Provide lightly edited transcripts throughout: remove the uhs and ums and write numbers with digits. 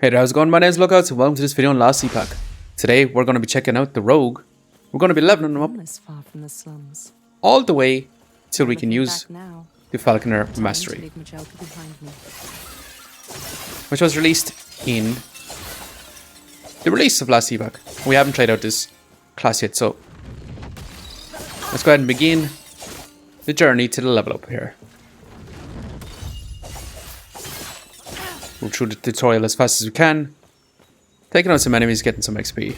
Hey there, how's it going? My name's Lookouts and welcome to this video on Last Epoch. Today we're going to be checking out the Rogue. We're going to be leveling them up Far from the slums. all the way till we can Looking use back now, the Falconer time to Mastery, leave Magelka behind me. which was released in the release of Last Epoch. We haven't tried out this class yet, so let's go ahead and begin the journey to the level up here. Go through the tutorial as fast as we can, taking out some enemies, getting some XP.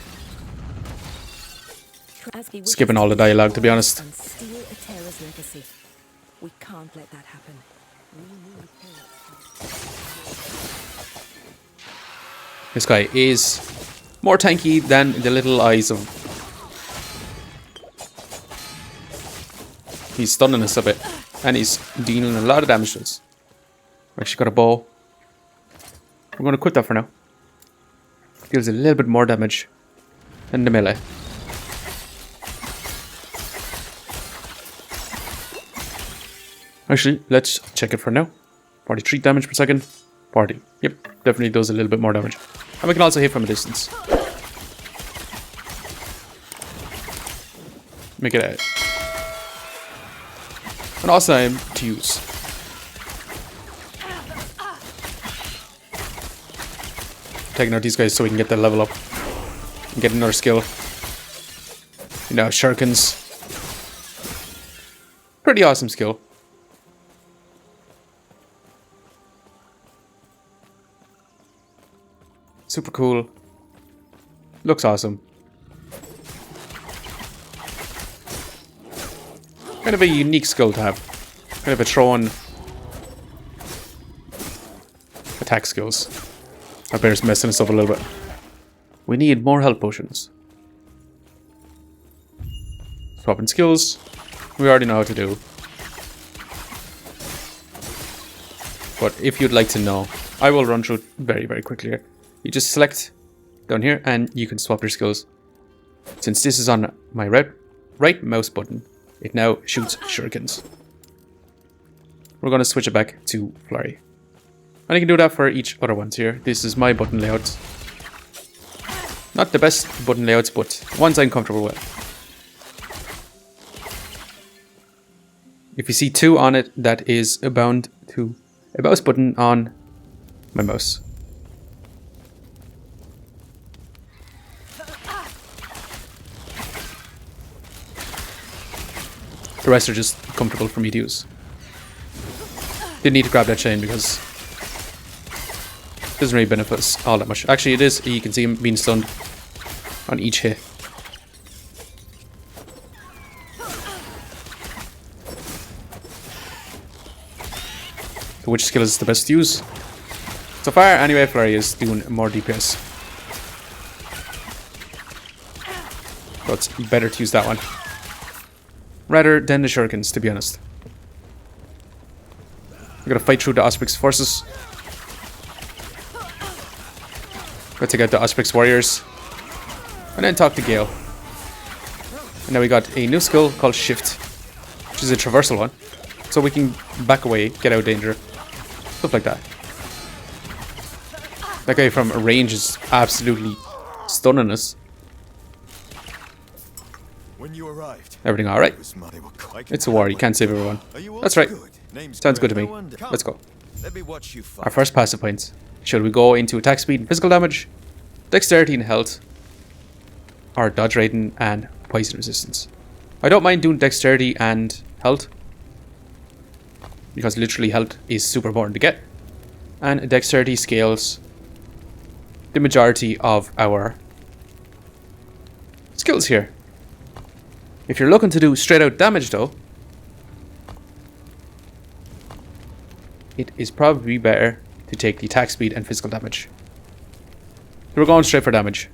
Skipping all the dialogue, to be honest. And steal Atera's legacy. We can't let that happen. This guy is more tanky than the little eyes of... He's stunning us a bit, and he's dealing a lot of damage to us. We actually got a bow. We're going to quit that for now. Deals a little bit more damage than the melee. Actually, let's check it for now. 43 damage per second. 40. Yep, definitely does a little bit more damage. And we can also hit from a distance. Make it an awesome item to use. Taking out these guys so we can get that level up and get another skill. You know, shurikens. Pretty awesome skill. Super cool. Looks awesome. Kind of a unique skill to have. Kind of a throw-in attack skills. Our bear's messing us up a little bit. We need more health potions. Swapping skills. We already know how to do. But if you'd like to know, I will run through it very, very quickly here. You just select down here and you can swap your skills. Since this is on my right mouse button, it now shoots shurikens. We're going to switch it back to flurry. And you can do that for each other ones here. This is my button layout. Not the best button layouts, but ones I'm comfortable with. If you see 2 on it, that is bound to a mouse button on my mouse. The rest are just comfortable for me to use. Didn't need to grab that chain because it doesn't really benefit us all that much. Actually, it is. You can see him being stunned on each hit. So which skill is the best to use? So far, anyway, Flurry is doing more DPS. So it's better to use that one rather than the shurikens, to be honest. We're gonna fight through the Auspex forces. Gotta take out the Auspex warriors. And then talk to Gale. And now we got a new skill called Shift, which is a traversal one. So we can back away, get out of danger. Stuff like that. That guy from range is absolutely stunning us. When you arrived, everything alright? It's a war, you can't save everyone. That's right. Sounds good to me. Let's go. Our first passive points. Should we go into attack speed and physical damage, dexterity and health, or dodge rating and poison resistance? I don't mind doing dexterity and health, because literally health is super important to get. And dexterity scales the majority of our skills here. If you're looking to do straight out damage though, it is probably better to take the attack speed and physical damage. So we're going straight for damage.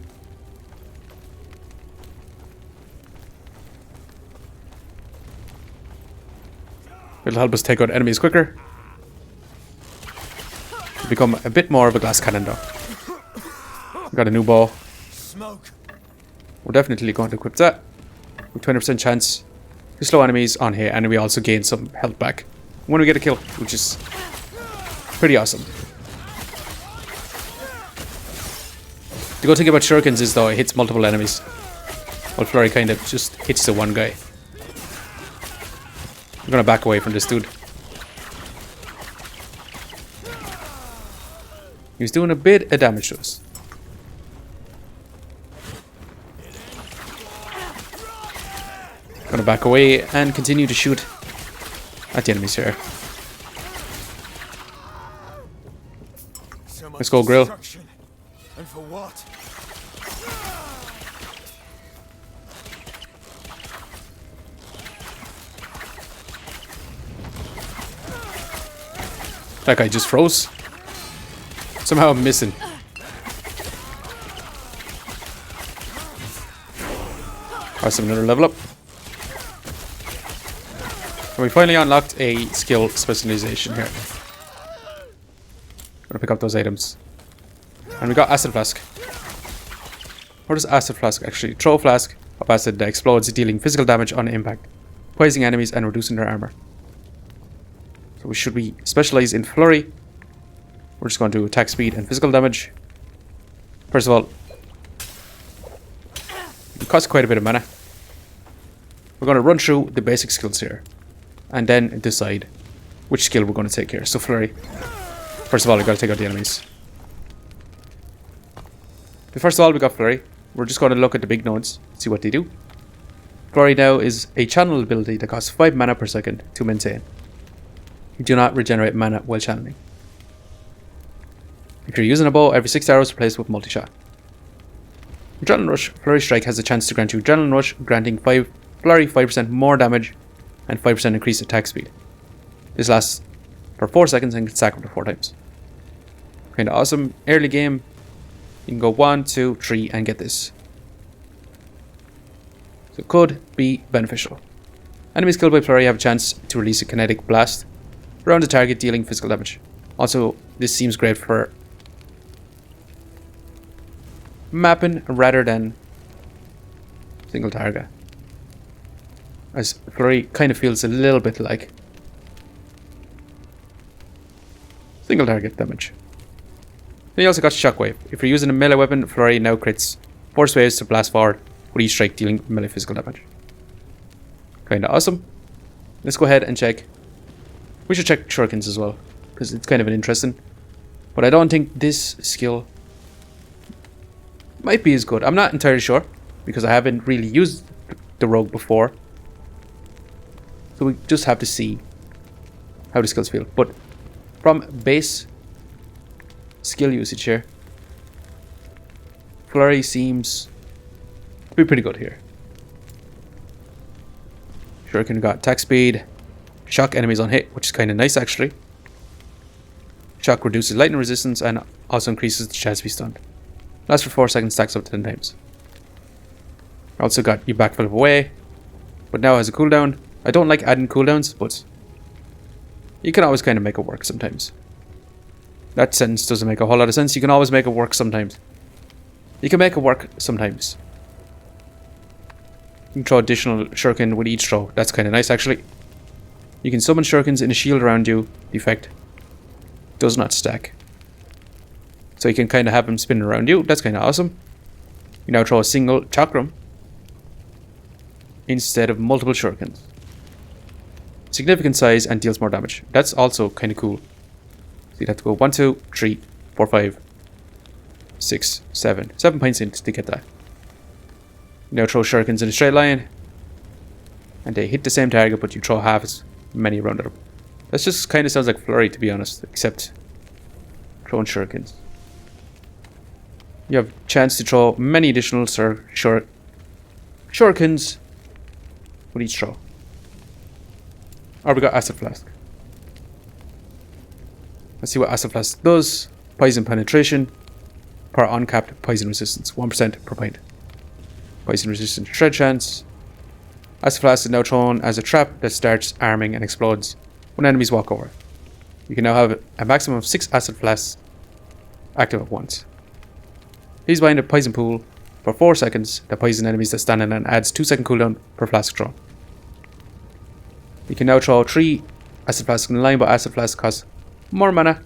It'll help us take out enemies quicker. Become a bit more of a glass cannon though. We got a new bow. We're definitely going to equip that. With 20% chance to slow enemies on hit, and we also gain some health back when we get a kill, which is pretty awesome. The good thing about shurikens is though it hits multiple enemies, while flurry kind of just hits the one guy. I'm gonna back away from this dude. He's doing a bit of damage to us. Gonna back away and continue to shoot at the enemies here. Let's go, Grill. And for what? That guy just froze. Somehow I'm missing. Awesome, another level up. And we finally unlocked a skill specialization here. Gonna pick up those items. And we got Acid Flask. What does Acid Flask actually? Throw a flask of acid that explodes, dealing physical damage on impact, poisoning enemies and reducing their armor. So we should be specialized in Flurry. We're just going to do attack speed and physical damage. First of all, it costs quite a bit of mana. We're going to run through the basic skills here and then decide which skill we're going to take here. So Flurry. First of all, we've got to take out the enemies. First of all, we got Flurry. We're just going to look at the big nodes, see what they do. Flurry now is a channel ability that costs 5 mana per second to maintain. You do not regenerate mana while channeling. If you're using a bow, every 6 arrows replaced with multi-shot. Adrenaline Rush. Flurry Strike has a chance to grant you Adrenaline Rush, granting Flurry 5% more damage and 5% increased attack speed. This lasts for 4 seconds and can stack up to 4 times. Kinda awesome. Early game, you can go 1, 2, 3 and get this. So it could be beneficial. Enemies killed by Flurry have a chance to release a kinetic blast around the target, dealing physical damage. Also, this seems great for mapping rather than single target, as Flurry kind of feels a little bit like single target damage. Then you also got Shockwave. If you're using a melee weapon, Flurry now crits force waves to blast forward with each strike, dealing melee physical damage. Kinda awesome. Let's go ahead and check. We should check shurikens as well, because it's kind of an interesting. But I don't think this skill might be as good. I'm not entirely sure, because I haven't really used the rogue before. So we just have to see how the skills feel. But from base skill usage here, Flurry seems to be pretty good here. Shuriken got attack speed, shock enemies on hit, which is kind of nice actually. Shock reduces lightning resistance and also increases the chance to be stunned. Lasts for 4 seconds, stacks up to 10 times. Also got you backflip away, but now has a cooldown. I don't like adding cooldowns, but you can always kind of make it work sometimes. That sentence doesn't make a whole lot of sense. You can always make it work sometimes. You can make it work sometimes. You can throw additional shuriken with each throw. That's kind of nice actually. You can summon shurikens in a shield around you. The effect does not stack. So you can kind of have them spinning around you. That's kind of awesome. You now throw a single chakram instead of multiple shurikens. Significant size and deals more damage. That's also kind of cool. So you'd have to go 1, 2, 3, 4, 5, 6, 7. 7 points in to get that. You now throw shurikens in a straight line. And they hit the same target, but you throw half as many around them. That just kind of sounds like Flurry, to be honest. Except throwing shurikens. You have a chance to throw many additional shurikens with each throw. Or we got Acid Flask. Let's see what Acid Flask does. Poison penetration per uncapped poison resistance. 1% per point. Poison resistant shred chance. Acid Flask is now thrown as a trap that starts arming and explodes when enemies walk over. You can now have a maximum of 6 Acid Flasks active at once. These bind a poison pool for 4 seconds that poison enemies that stand in and adds 2-second cooldown per flask thrown. You can now throw 3 Acid Flasks in a line, but Acid Flasks cost more mana,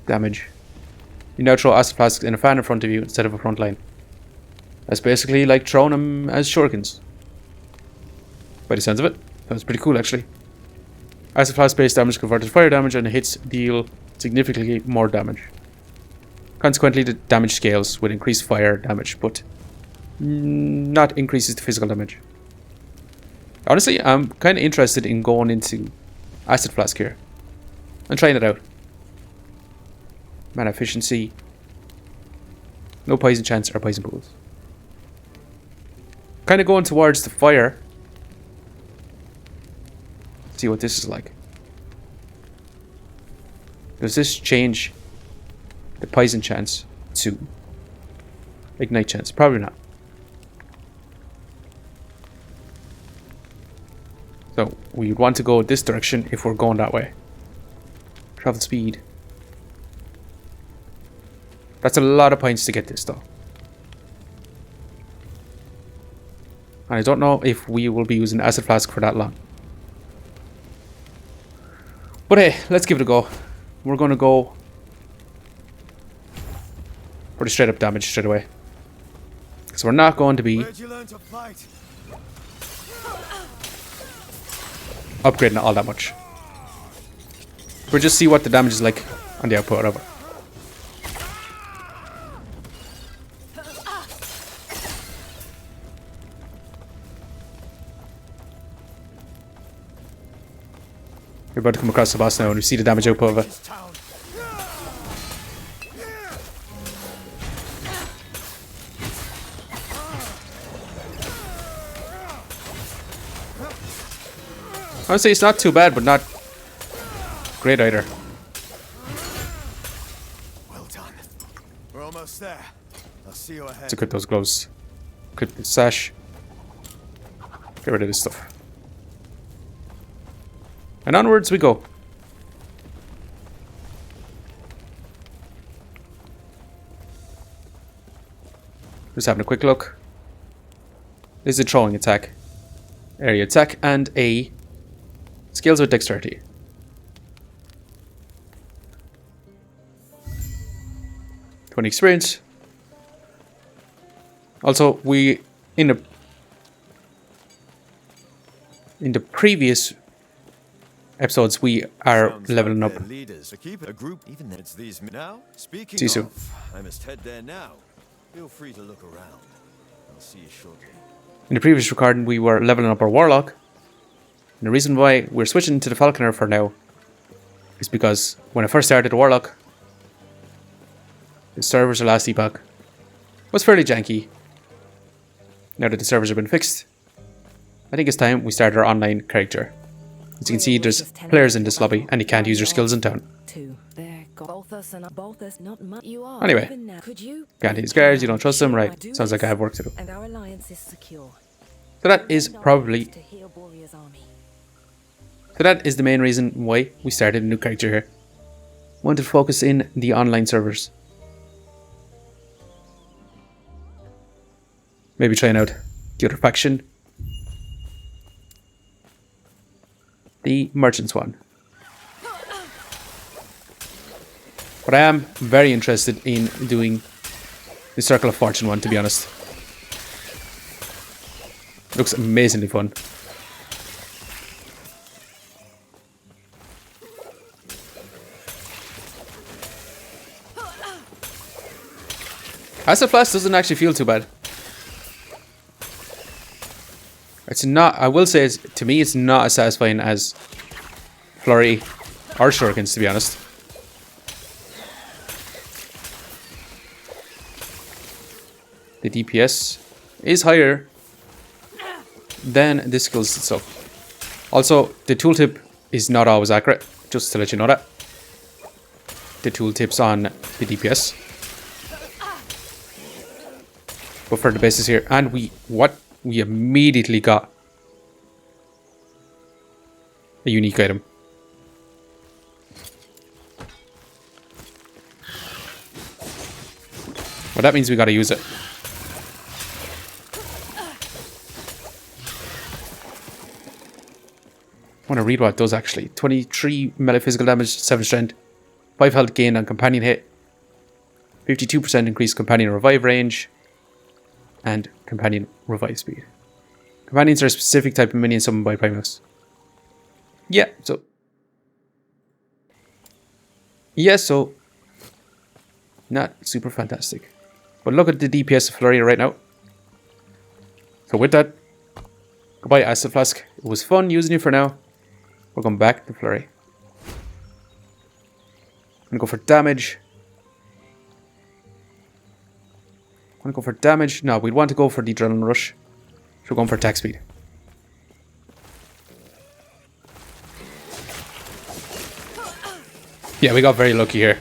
damage, You now throw acid flasks in a fan in front of you instead of a front line. That's basically like throwing them as shurikens. By the sounds of it. That was pretty cool actually. Acid flask base damage converted to fire damage and hits deal significantly more damage. Consequently, the damage scales with increased fire damage, but not increases the physical damage. Honestly, I'm kind of interested in going into acid flask here and trying it out. Mana efficiency. No poison chance or poison pools. Kind of going towards the fire. See what this is like. Does this change the poison chance to ignite chance? Probably not. So we want to go this direction if we're going that way. Travel speed. That's a lot of points to get this though. And I don't know if we will be using acid flask for that long. But hey, let's give it a go. We're going to go for the straight up damage straight away. So we're not going to be Where'd you learn to fight? upgrading it all that much. We'll just see what the damage is like on the output of it. We're about to come across the boss now and we see the damage output of it. I would say it's not too bad, but not great either. Well done. We're almost there. I'll see you ahead. Let's equip those gloves. Equip the sash. Get rid of this stuff. And onwards we go. Just having a quick look. This is a throwing attack, area attack, and a skills with dexterity. '20 experience. Also, we in the previous episodes we are Sounds leveling like up. their leaders. To keep a group, even though it's these now. Speaking See you soon. of, I must head there now. Feel free to look around. I'll see you shortly. In the previous recording we were leveling up our warlock. And the reason why we're switching to the falconer for now is because when I first started the warlock, the servers or last epoch was fairly janky. Now that the servers have been fixed, I think it's time we start our online character. As you can see, there's players in this lobby and you can't use your skills in town. Anyway, can't use guards, you don't trust them, right? Sounds like I have work to do. And our alliance is secure. So that is probably, so that is the main reason why we started a new character here. Wanted to focus in the online servers. Maybe trying out the other faction. The merchants one. But I am very interested in doing the Circle of Fortune one, to be honest. Looks amazingly fun. Acid Flash doesn't actually feel too bad. It's not, I will say, to me, it's not as satisfying as Flurry or Shurikens, to be honest. The DPS is higher than the skills itself. Also, the tooltip is not always accurate, just to let you know that. The tooltips on the DPS. But for the basis here, and we immediately got a unique item. Well, that means we gotta use it. I want to read what it does actually. 23 melee physical damage, 7 strength, 5 health gain on companion hit, 52% increased companion revive range, and companion revive speed. Companions are a specific type of minion summoned by Primus. Yeah, so not super fantastic. But look at the DPS of Flurry right now. So with that, goodbye Acid Flask. It was fun using you for now. We're going back to Flurry. I'm gonna go for damage. No, we'd want to go for the Adrenaline Rush. So we're going for attack speed. Yeah, we got very lucky here.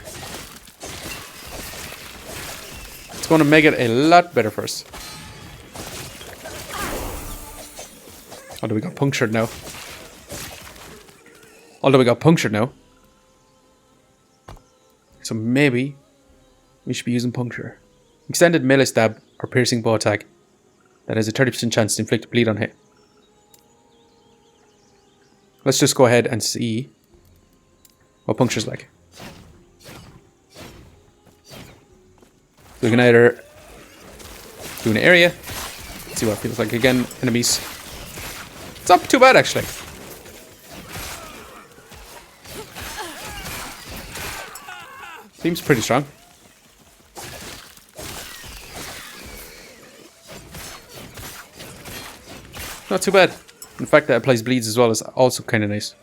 It's going to make it a lot better for us. Although we got punctured now. So maybe we should be using puncture. Extended melee stab or piercing bow attack that has a 30% chance to inflict bleed on hit. Let's just go ahead and see what puncture's like. So we can either do an area, see what it feels like. Again, enemies. It's not too bad actually. Seems pretty strong. Not too bad. In fact, that applies bleeds as well is also kind of nice.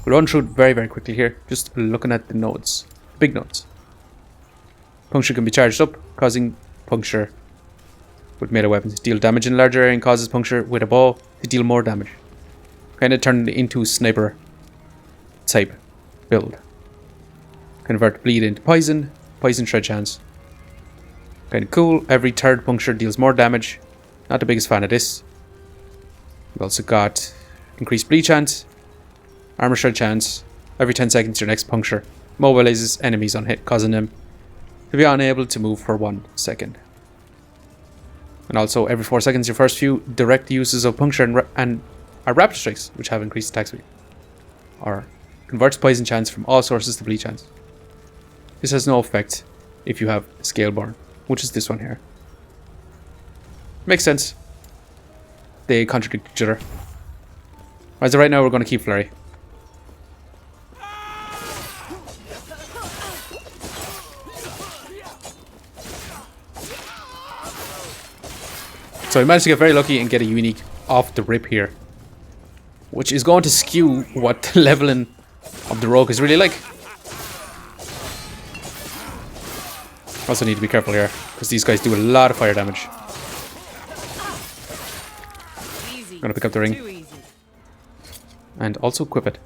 We'll run through it very, very quickly here. Just looking at the nodes. Big nodes. Puncture can be charged up, causing puncture with melee weapons. Deal damage in a larger area and causes puncture with a bow to deal more damage. Kind of turn it into sniper type build. Convert bleed into poison. Poison shred chance. Kind of cool. Every third puncture deals more damage. Not the biggest fan of this. We've also got increased bleed chance. Armor shred chance. Every 10 seconds your next puncture mobilizes enemies on hit, causing them to be unable to move for 1 second. And also every 4 seconds your first few direct uses of puncture and are rapid strikes, which have increased attack speed. Or converts poison chance from all sources to bleed chance. This has no effect if you have Scaleborn, which is this one here. Makes sense. They contradict each other. As of right now, we're going to keep Flurry. So I managed to get very lucky and get a unique off the rip here, which is going to skew what the leveling of the rogue is really like. Also need to be careful here, because these guys do a lot of fire damage. I'm gonna pick up the ring. And also equip it.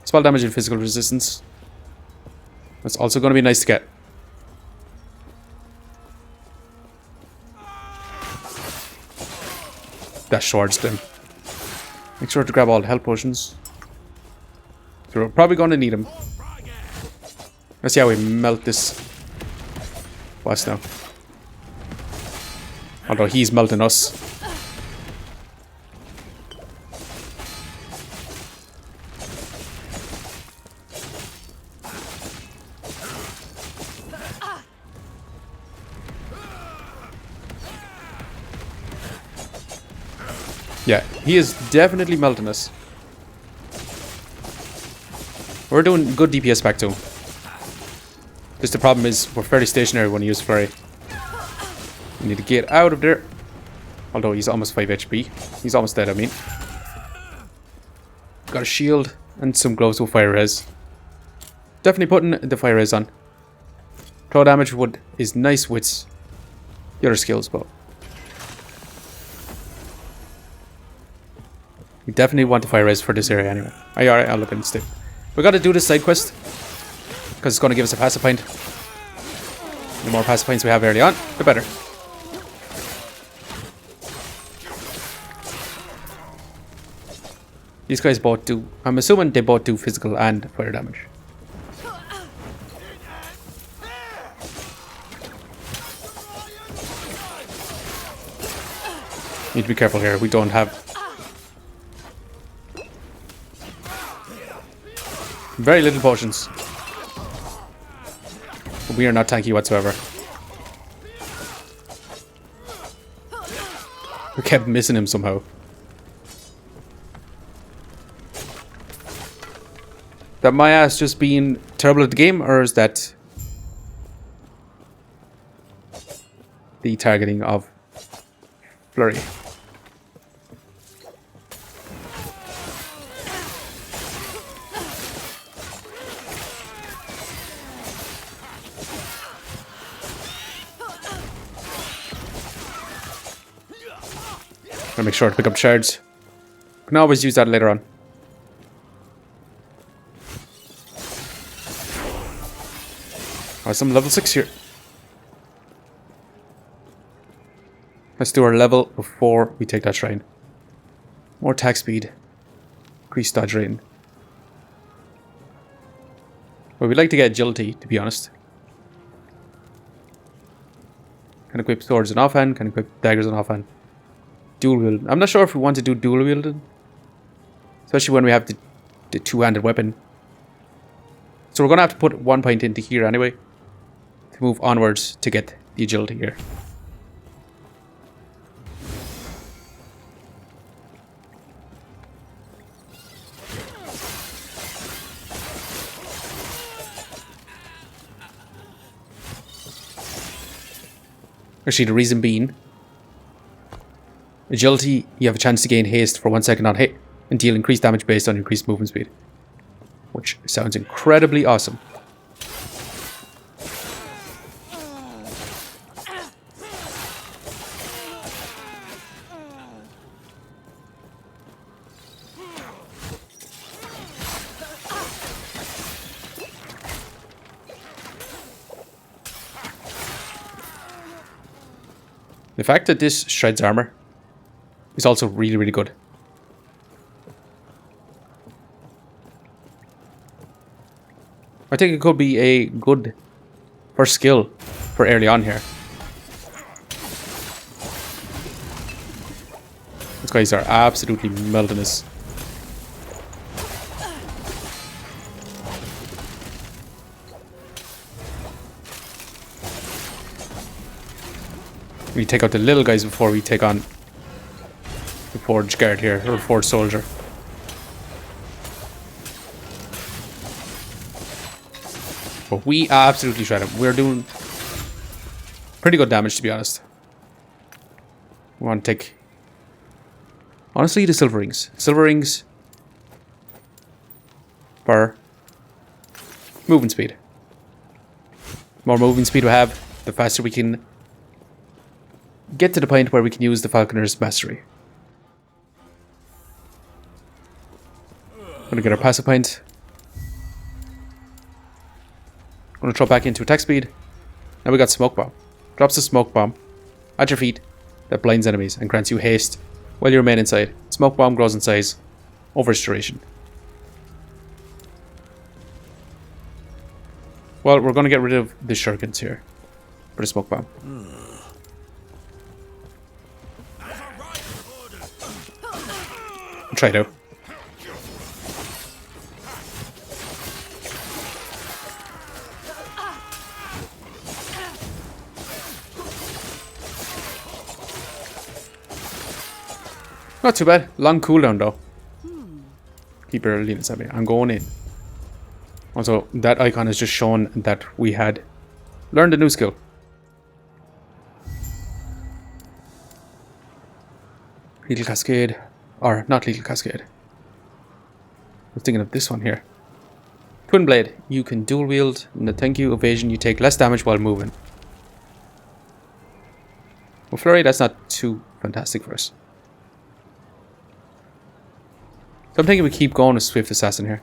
Spell damage and physical resistance. That's also gonna be nice to get. Dash towards them. Make sure to grab all the health potions. So we're probably gonna need them. Let's see how we melt this boss now. Although he's melting us. Yeah, he is definitely melting us. We're doing good DPS back to him. Just the problem is we're fairly stationary when we use Flurry. We need to get out of there. Although he's almost 5 HP. He's almost dead, I mean. Got a shield and some gloves with fire res. Definitely putting the fire res on. Throw damage is nice with the other skills, but we definitely want the fire res for this area anyway. Alright, I'll look instead. We gotta do this side quest because it's gonna give us a passive point. The more passive points we have early on, the better. These guys both do. I'm assuming they both do physical and fire damage. Need to be careful here. We don't have very little potions. We are not tanky whatsoever. We kept missing him somehow. That my ass just being terrible at the game, or is that the targeting of Flurry? Gotta make sure to pick up shards. Can always use that later on. Oh, some level 6 here. Let's do our level before we take that shrine. More attack speed. Increased dodge rating. Well, we'd like to get agility, to be honest. Can equip swords on offhand, can equip daggers on offhand. Dual wield. I'm not sure if we want to do dual wielded. Especially when we have the two-handed weapon. So we're going to have to put 1 point into here anyway. To move onwards to get the agility here. Actually, the reason being, agility, you have a chance to gain haste for 1 second on hit and deal increased damage based on increased movement speed. Which sounds incredibly awesome. The fact that this shreds armor is also really, really good. I think it could be a good first skill for early on here. These guys are absolutely melting us. We take out the little guys before we take on the forge guard here, or forge soldier. But we absolutely shred him. We're doing pretty good damage, to be honest. We want to take, honestly, the silver rings. Silver rings for movement speed. The more movement speed we have, the faster we can get to the point where we can use the Falconer's Mastery. Gonna get our passive point. Gonna drop back into attack speed. Now we got Smoke Bomb. Drops a Smoke Bomb at your feet that blinds enemies and grants you haste while you remain inside. Smoke Bomb grows in size over its duration. Well, we're gonna get rid of the shurikens here for the Smoke Bomb. Try it out. Not too bad. Long cooldown though. Keep your allegiance at me. I'm going in. Also, that icon has just shown that we had learned a new skill. Lethal Cascade. Or, not Lethal Cascade. I was thinking of this one here. Twin Blade. You can dual wield. No, thank you. Evasion. You take less damage while moving. Well, Flurry, that's not too fantastic for us. So I'm thinking we keep going with Swift Assassin here.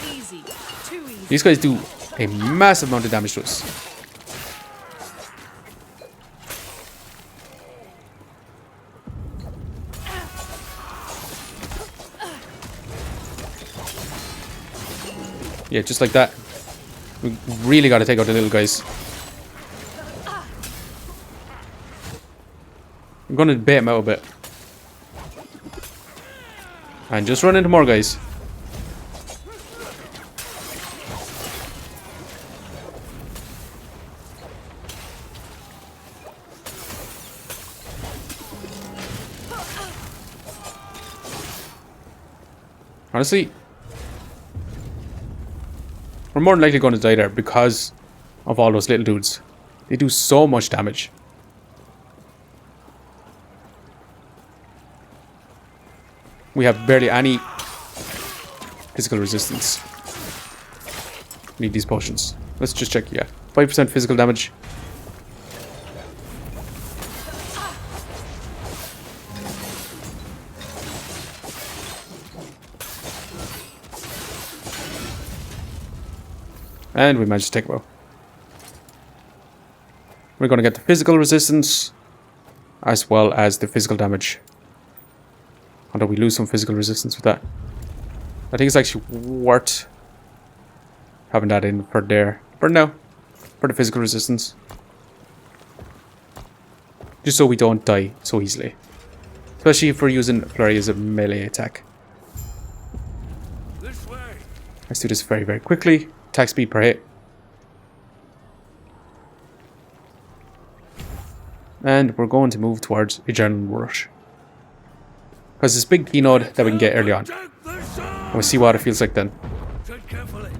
Easy. Too easy. These guys do a massive amount of damage to us. Yeah, just like that. We really got to take out the little guys. I'm going to bait them out a bit. And just run into more guys. Honestly, we're more than likely going to die there because of all those little dudes. They do so much damage. We have barely any physical resistance. Need these potions. Let's just check. Yeah, 5% physical damage. And we managed to take a bow. We're going to get the physical resistance as well as the physical damage. Although we lose some physical resistance with that. I think it's actually worth having that in for there. For now. For the physical resistance. Just so we don't die so easily. Especially if we're using flurry as a melee attack. This way. Let's do this very, very quickly. Attack speed per hit. And we're going to move towards Adrenaline Rush. Because this big key node that we can get early on. And we'll see what it feels like then. Tread carefully.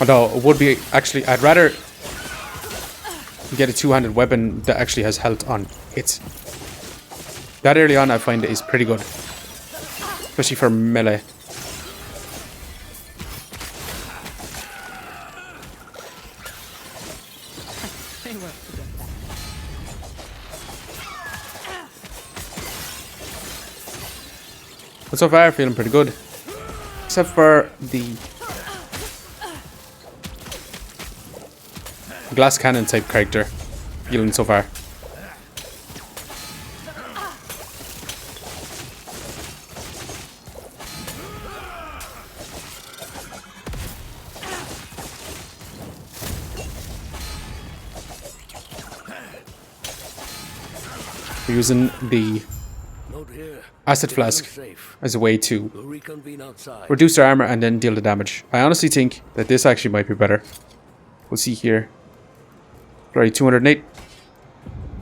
Although it would be actually, I'd rather get a two-handed weapon that actually has health on hits. That early on I find is pretty good. Especially for melee. They won't forget that. But so far feeling pretty good. Except for the glass cannon type character. Feeling so far. We're using the Not here. acid Get flask them safe. as a way to We'll reconvene outside. reduce their armor and then deal the damage. I honestly think that this actually might be better. We'll see here. Flurry 208.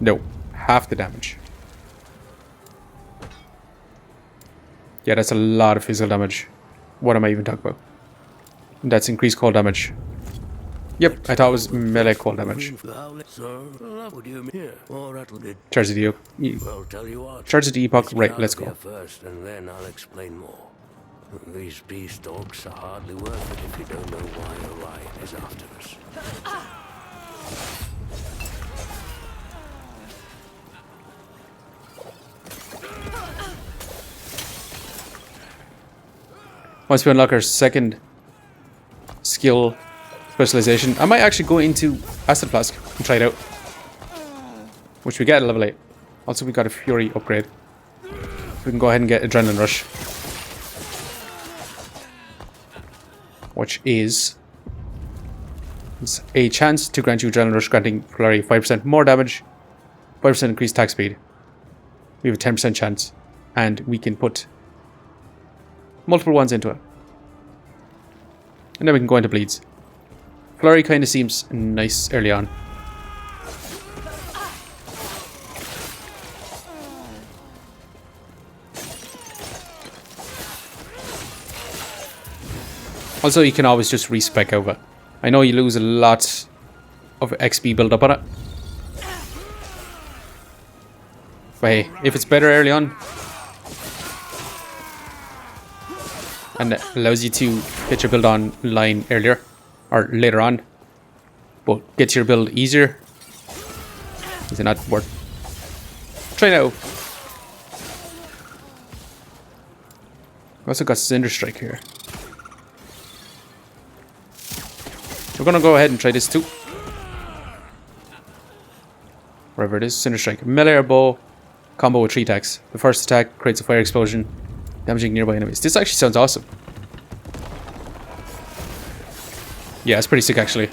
No, half the damage. Yeah, that's a lot of physical damage. What am I even talking about? That's increased cold damage. Yep, I thought it was melee cold damage. Sir, what do you mean here? Or that'll be. Charge the Well, tell you what. charge the epoch. Let's get Right, out let's of here go. first, and then I'll explain more. These beast dogs are hardly worth it if you don't know why Orion is after us. Once we unlock our second skill specialization, I might actually go into Acid Flask and try it out. Which we get at level 8. Also, we got a Fury upgrade. We can go ahead and get Adrenaline Rush. Which is a chance to grant you Adrenaline Rush, granting Flurry 5% more damage, 5% increased attack speed. We have a 10% chance. And we can put multiple ones into it. And then we can go into bleeds. Flurry kind of seems nice early on. Also, you can always just respec over. I know you lose a lot of XP build up on it. But hey, if it's better early on, and it allows you to get your build online earlier or later on, but get your build easier, is it not worth? Try now. We also got Cinder Strike here. We're gonna go ahead and try this too. Wherever it is, Cinder Strike. Melee or bow, combo with 3 attacks. The first attack creates a fire explosion. Damaging nearby enemies. This actually sounds awesome. Yeah, it's pretty sick actually.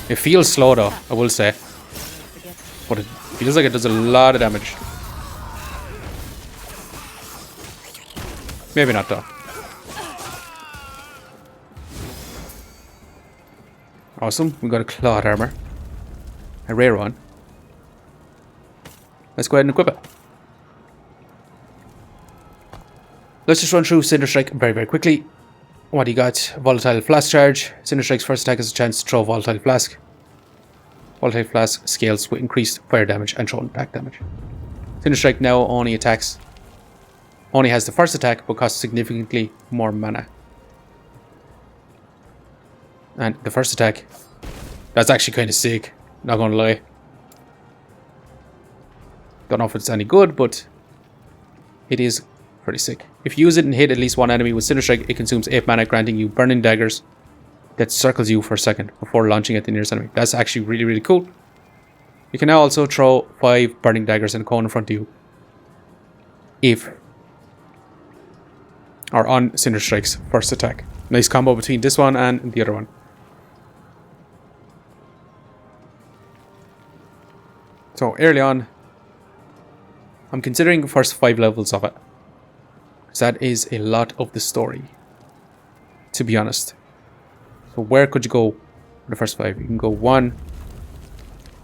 It feels slow though, I will say. But it feels like it does a lot of damage. Maybe not though. Awesome, we got a clawed armor. A rare one. Let's go ahead and equip it. Let's just run through Cinder Strike very, very quickly. What do you got? Volatile Flask Charge. Cinder Strike's first attack has a chance to throw Volatile Flask. Volatile Flask scales with increased fire damage and thrown attack damage. Cinder Strike now only attacks. Only has the first attack but costs significantly more mana. And the first attack, that's actually kind of sick, not gonna lie. Don't know if it's any good, but it is pretty sick. If you use it and hit at least one enemy with Cinder Strike, it consumes 8 mana, granting you burning daggers that circles you for a second before launching at the nearest enemy. That's actually really, really cool. You can now also throw 5 burning daggers in a cone in front of you. Or on Cinder Strike's first attack. Nice combo between this one and the other one. So early on, I'm considering the first 5 levels of it. Because that is a lot of the story, to be honest. So where could you go for the first 5? You can go 1,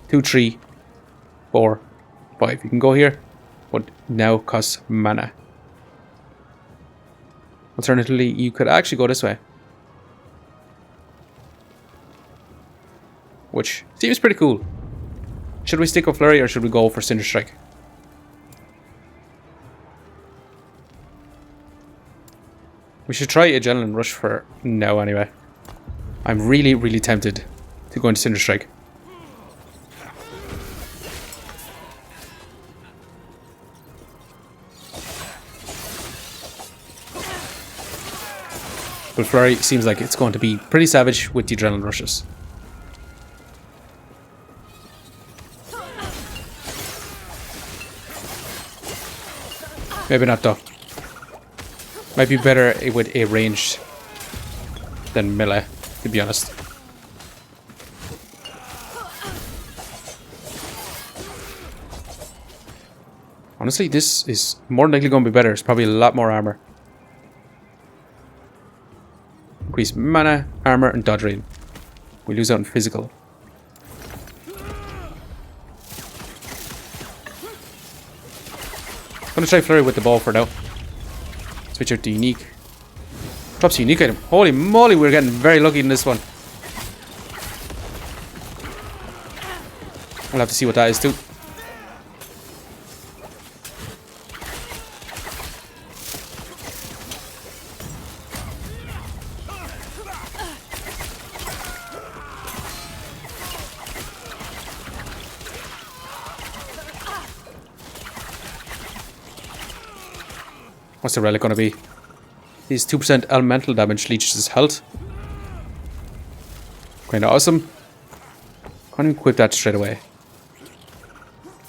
2, 3, 4, 5. You can go here, but now costs mana. Alternatively, you could actually go this way, which seems pretty cool. Should we stick with Flurry or should we go for Cinder Strike? We should try Adrenaline Rush for now anyway. I'm really, really tempted to go into Cinder Strike. But Flurry seems like it's going to be pretty savage with the Adrenaline Rushes. Maybe not though. Might be better with a ranged than melee, to be honest. Honestly, this is more than likely going to be better. It's probably a lot more armor. Increase mana, armor, and dodge rate. We lose out on physical. I'm gonna try Flurry with the ball for now. Switch out to unique. Drops a unique item. Holy moly, we're getting very lucky in this one. I'll have to see what that is too. What's the relic gonna be? These 2% elemental damage leeches his health. Kinda awesome. Can't equip that straight away.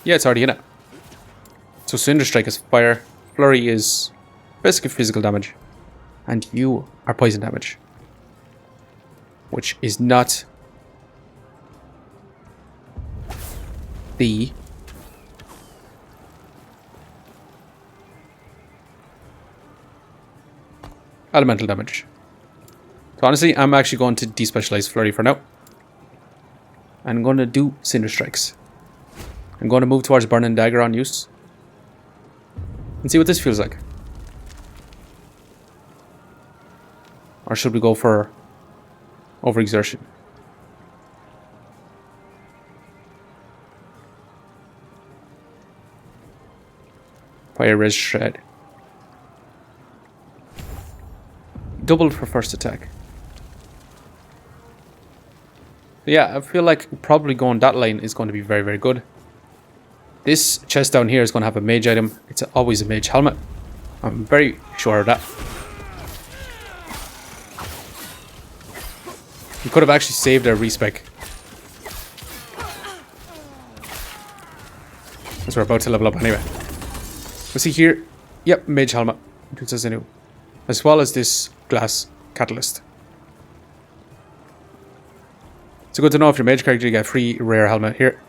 Yeah, it's already in it. So Cinder Strike is fire. Flurry is basically physical damage. And you are poison damage. Which is not the elemental damage. So honestly, I'm actually going to despecialize Flurry for now. I'm going to do Cinder Strikes. I'm going to move towards Burning Dagger on use. And see what this feels like. Or should we go for overexertion? Fire Res Shred. Doubled for first attack. Yeah, I feel like probably going that line is going to be very, very good. This chest down here is going to have a mage item. It's always a mage helmet. I'm very sure of that. We could have actually saved our respec. Because we're about to level up anyway. We'll see here. Yep, mage helmet. It says new. As well as this glass catalyst. It's good to know if you're mage character, you get free rare helmet here.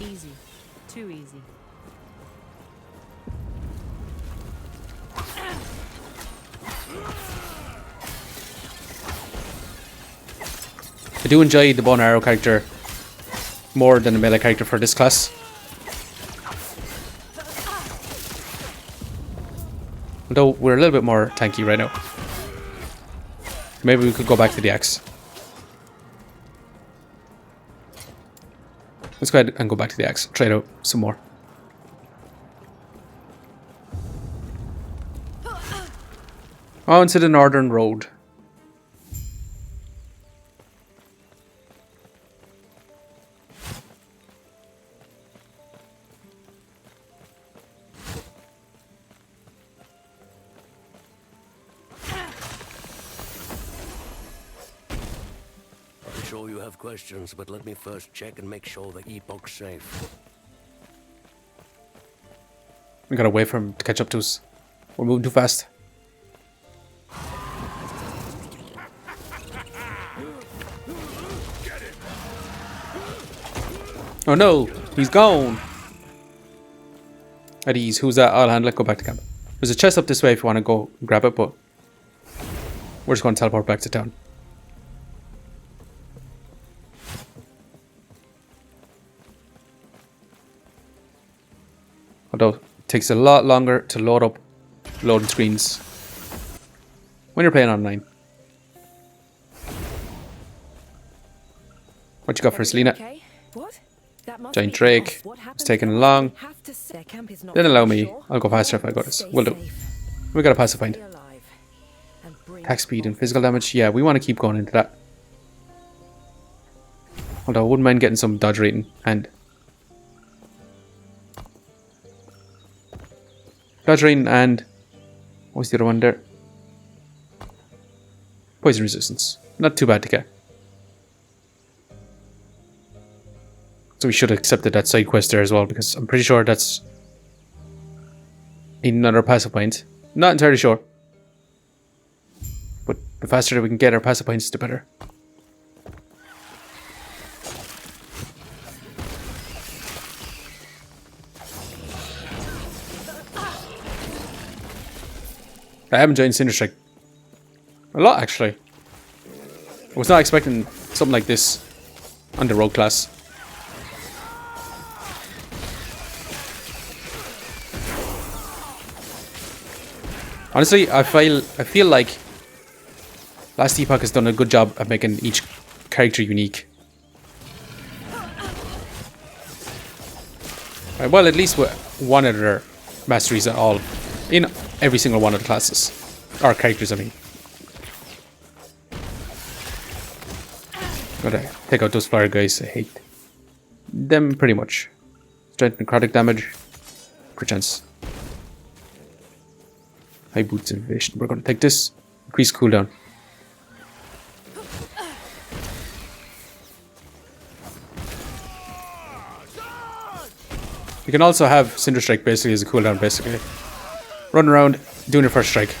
Easy. Too easy. I do enjoy the bow and arrow character more than the melee character for this class. Although we're a little bit more tanky right now. Maybe we could go back to the axe. Let's go ahead and go back to the axe. Try it out some more. On to the northern road. I'm sure you have questions, but let me first check and make sure the Epoch's safe. We gotta wait for him to catch up to us. We're moving too fast. Oh no, he's gone. At ease, who's that? I'll handle it. Go back to camp. There's a chest up this way if you want to go grab it, but we're just going to teleport back to town. Although it takes a lot longer to load up loading screens when you're playing online. What you got for Selena? Okay. What? That must Giant be Drake. off. What happened It's taking to them? long. Have to say- Their camp is not Then allow far me. ashore. I'll go faster if I got this. Stay Will do. safe. We got a passive find. Stay alive. And bring Attack speed and off- physical damage. Yeah, we want to keep going into that. Although I wouldn't mind getting some dodge rating and dodge rating and what was the other one there? Poison resistance. Not too bad to get. So we should have accepted that side quest there as well, because I'm pretty sure that's another passive point. Not entirely sure. But the faster that we can get our passive points, the better. I am enjoying Cinder Strike a lot, actually. I was not expecting something like this on the rogue class. Honestly, I feel like Last Epoch has done a good job at making each character unique. Well, at least with one of their masteries at all. In every single one of the classes. Or characters, I mean. Gotta take out those fire guys. I hate them pretty much. Strength necrotic damage. Perchance. High boots and evasion. We're gonna take this. Increase cooldown. You can also have Cinder Strike basically as a cooldown, basically. Run around, doing your first strike.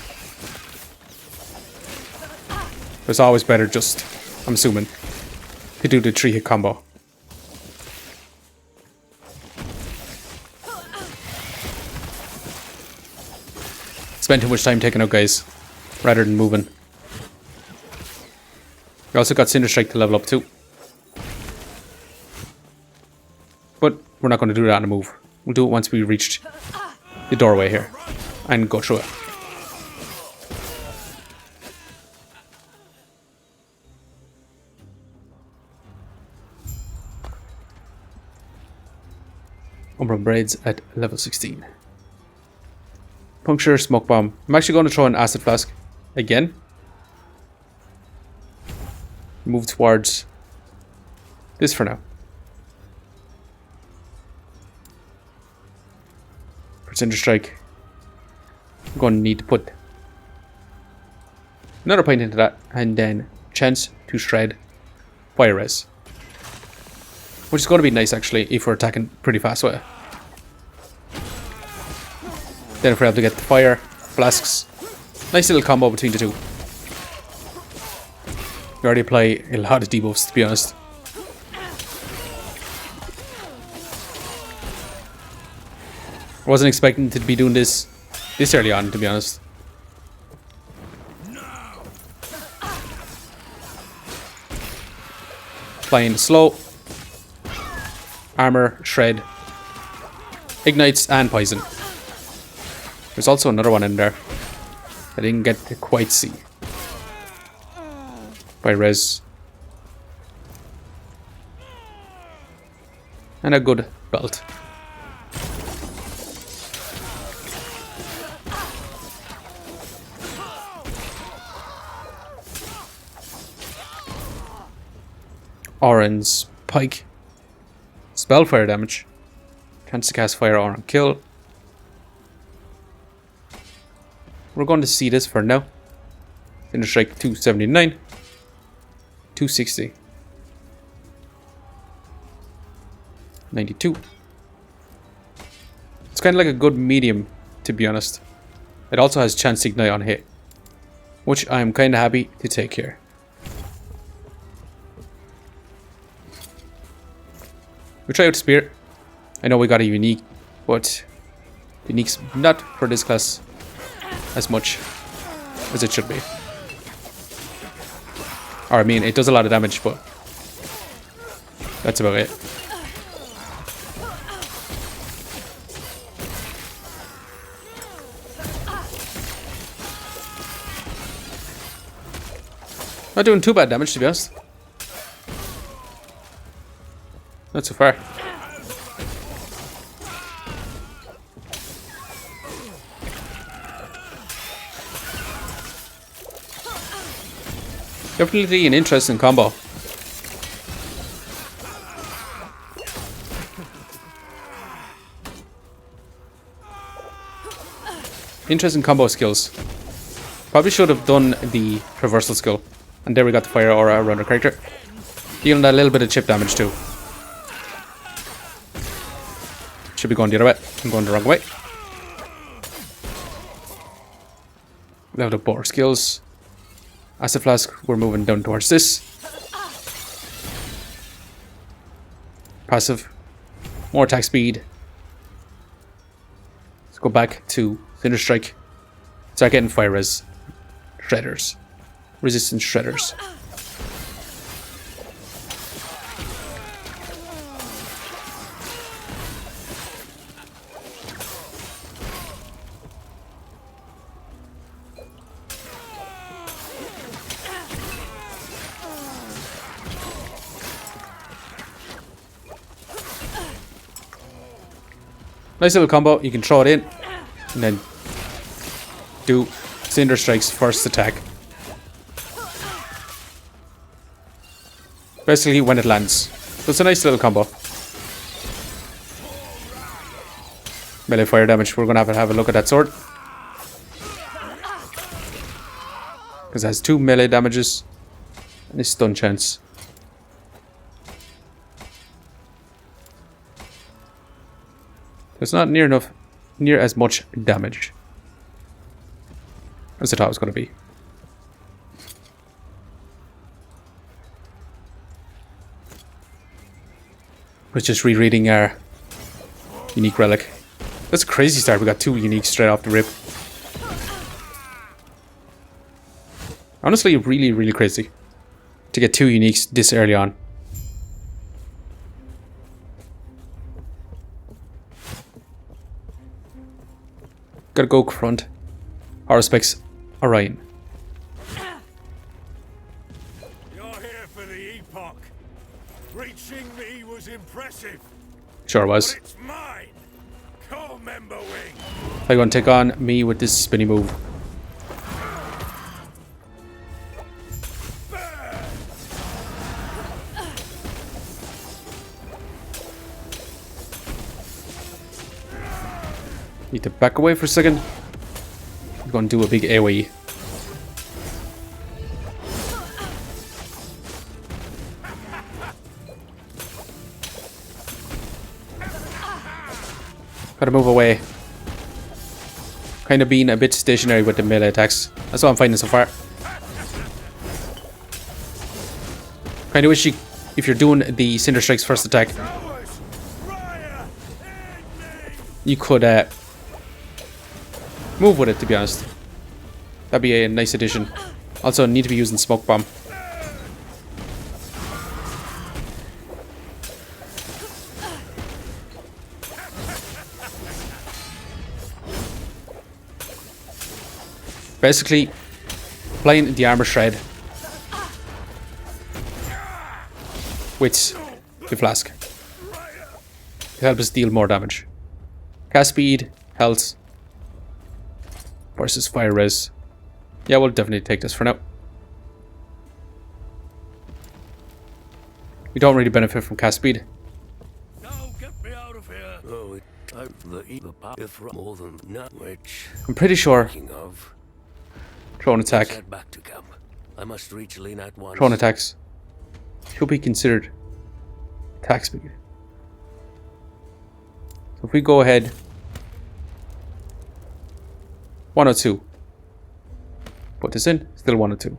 But it's always better just, I'm assuming, to do the 3-hit combo. Spend too much time taking out guys, rather than moving. We also got Cinder Strike to level up too. But we're not going to do that on a move. We'll do it once we reached the doorway here and go through it. Umbral Braids at level 16. Puncture, Smoke Bomb. I'm actually going to throw an Acid Flask again. Move towards this for now. For Cinder Strike, I'm going to need to put another point into that, and then chance to shred Fire Res, which is going to be nice actually if we're attacking pretty fast with it. Then if we're able to get the fire, flasks. Nice little combo between the two. You already apply a lot of debuffs, to be honest. I wasn't expecting to be doing this early on, to be honest. Flying slow. Armor, shred. Ignites and poison. There's also another one in there I didn't get to quite see. By res. And a good belt. Oran's pike. Spell fire damage. Chance to cast fire or on kill. We're going to see this for now. Cinder Strike 279. 260. 92. It's kind of like a good medium, to be honest. It also has chance to ignite on hit, which I'm kind of happy to take here. We try out Spear. I know we got a unique, but unique's not for this class as much as it should be. Or I mean, it does a lot of damage, but that's about it. Not doing too bad damage, to be honest. Not so far. Definitely an interesting combo. Interesting combo skills. Probably should have done the traversal skill. And there we got the fire aura around our character. Dealing that little bit of chip damage too. Should be going the other way. I'm going the wrong way. Level up board skills. Acid Flask, we're moving down towards this. Passive. More attack speed. Let's go back to Cinder Strike. Start getting fire res. Shredders. Resistance shredders. Nice little combo. You can throw it in and then do Cinder Strike's first attack. Basically when it lands. So it's a nice little combo. Melee fire damage. We're going to have a look at that sword. Because it has 2 melee damages and a stun chance. It's not near as much damage as I thought it was going to be. I was just rereading our unique relic. That's a crazy start. We got 2 uniques straight off the rip. Honestly, really, really crazy to get 2 uniques this early on. Gotta go front. Our respects, Orion. You're here for the Epoch. Reaching me was impressive. Sure was. But it's mine. Core member wing. They're gonna take on me with this spinny move. Need to back away for a second. I'm gonna do a big AoE. Gotta move away. kind of being a bit stationary with the melee attacks. That's what I'm finding so far. Kind of wish you, if you're doing the Cinder Strike's first attack, you could move with it, to be honest. That'd be a nice addition. Also, need to be using Smoke Bomb. Basically, applying the Armor Shred with the Flask to help us deal more damage. Cast speed, health, versus fire res. Yeah, we'll definitely take this for now. We don't really benefit from cast speed. No, get me out of here. Oh, the path more than that, which I'm pretty sure of thrown attack, head back to camp. I must reach Lena at once. thrown attacks should be considered attack speed. So if we go ahead 102, put this in, still 102.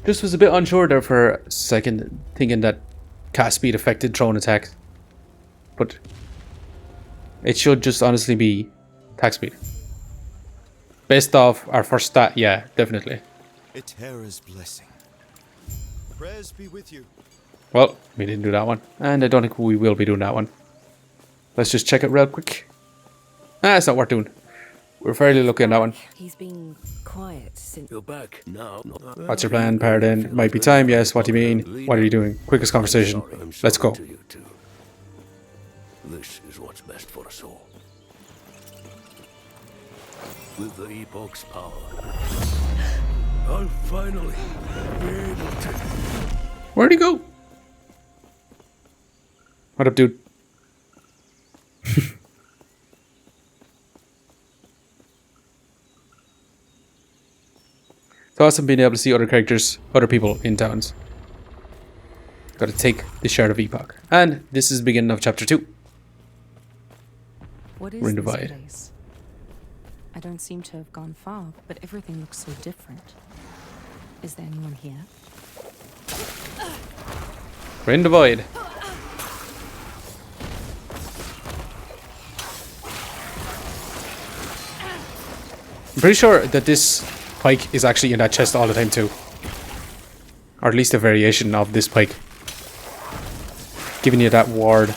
Just was a bit unsure there for a second, thinking that cast speed affected thrown attack, but it should just honestly be attack speed. Based off our first stat, yeah, definitely. Etera's blessing. Prayers be with you. Well, we didn't do that one, and I don't think we will be doing that one. Let's just check it real quick. It's not worth doing. We're fairly lucky on that one. He's been quiet since. You're back now. What's your plan, Paradin? Might be time, yes. What do you mean? What are you doing? Quickest conversation. Let's go. To you too. This is what's best for us all. With the Epoch's power, I'll finally be able to. Where'd he go? What up, dude? It's awesome being able to see other characters, other people in towns. Gotta take the shard of Epoch. And this is the beginning of chapter 2. What is We're in this Divide. place? I don't seem to have gone far, but everything looks so different. Is there anyone here? We're in the void. I'm pretty sure that this pike is actually in that chest all the time too. Or at least a variation of this pike. Giving you that ward.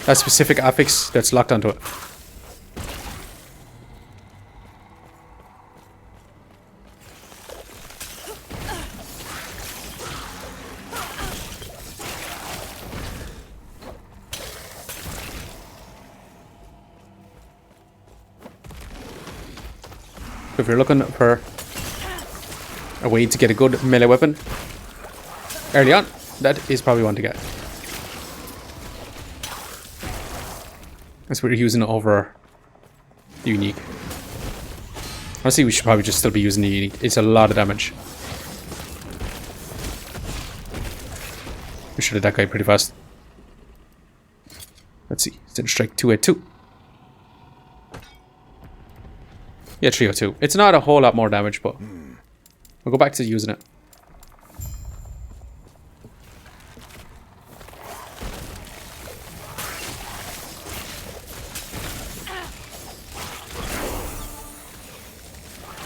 That specific affix that's locked onto it. So if you're looking for a way to get a good melee weapon early on, that is probably one to get. That's what you're using over the unique. Honestly, we should probably just still be using the unique. It's a lot of damage. We should have that guy pretty fast. Let's see. Cinder Strike 282. Yeah, 302. It's not a whole lot more damage, but we'll go back to using it.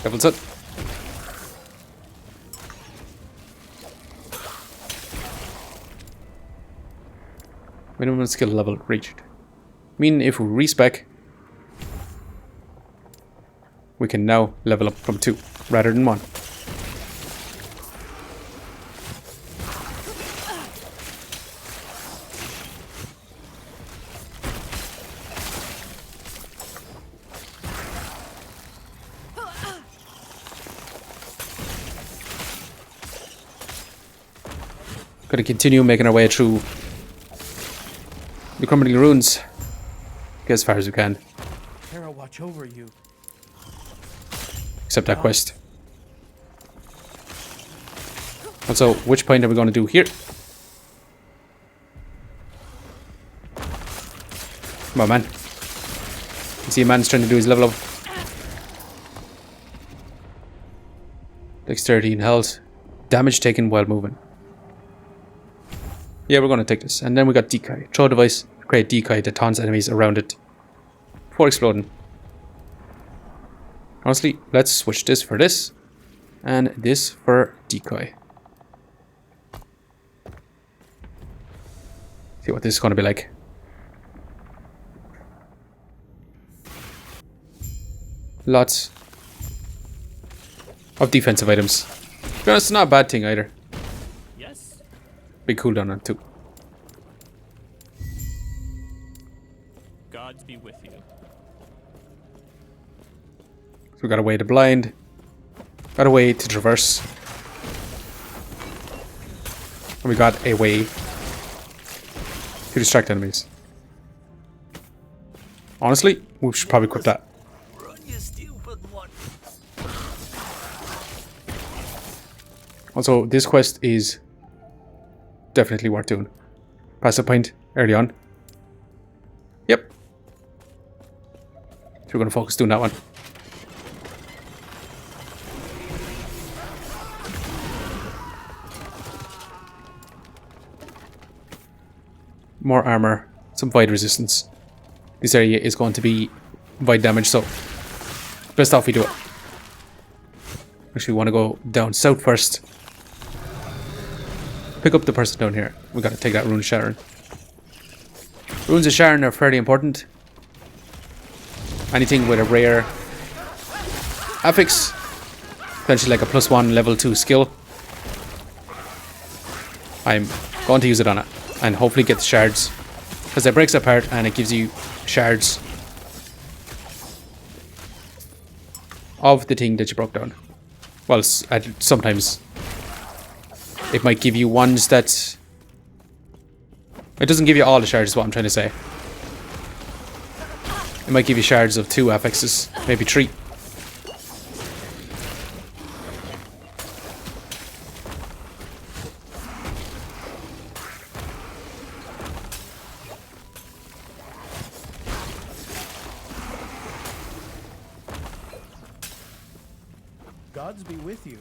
Levels up. Minimum skill level reached. I mean, if we respec, we can now level up from 2 rather than 1. Gotta continue making our way through the crumbling ruins. Get as far as we can. Hera, watch over you. Except that quest. Also, which point are we going to do here? Come on, man. You see a man's trying to do his level up. Dexterity and health. Damage taken while moving. Yeah, we're going to take this. And then we got decoy. Throw device. Create decoy that taunts enemies around it before exploding. Honestly, let's switch this for this. And this for decoy. See what this is going to be like. Lots of defensive items. To be honest, it's not a bad thing either. Yes. Big cooldown on it too. Gods be with you. So we got a way to blind. Got a way to traverse. And we got a way to distract enemies. Honestly, we should probably equip that. Run, you stupid one. Also, this quest is definitely worth doing. Passive point early on. Yep. So we're going to focus doing that one. More armor, some void resistance. This area is going to be void damage, so best off we do it. Actually, we want to go down south first. Pick up the person down here. We got to take that Rune of Sharon. Runes of Sharon are fairly important. Anything with a rare affix, potentially like a +1 level 2 skill, I'm going to use it on it. And hopefully get the shards. Because it breaks apart and it gives you shards of the thing that you broke down. Well, sometimes it might give you ones that... It doesn't give you all the shards is what I'm trying to say. It might give you shards of 2 affixes, maybe 3. Gods be with you.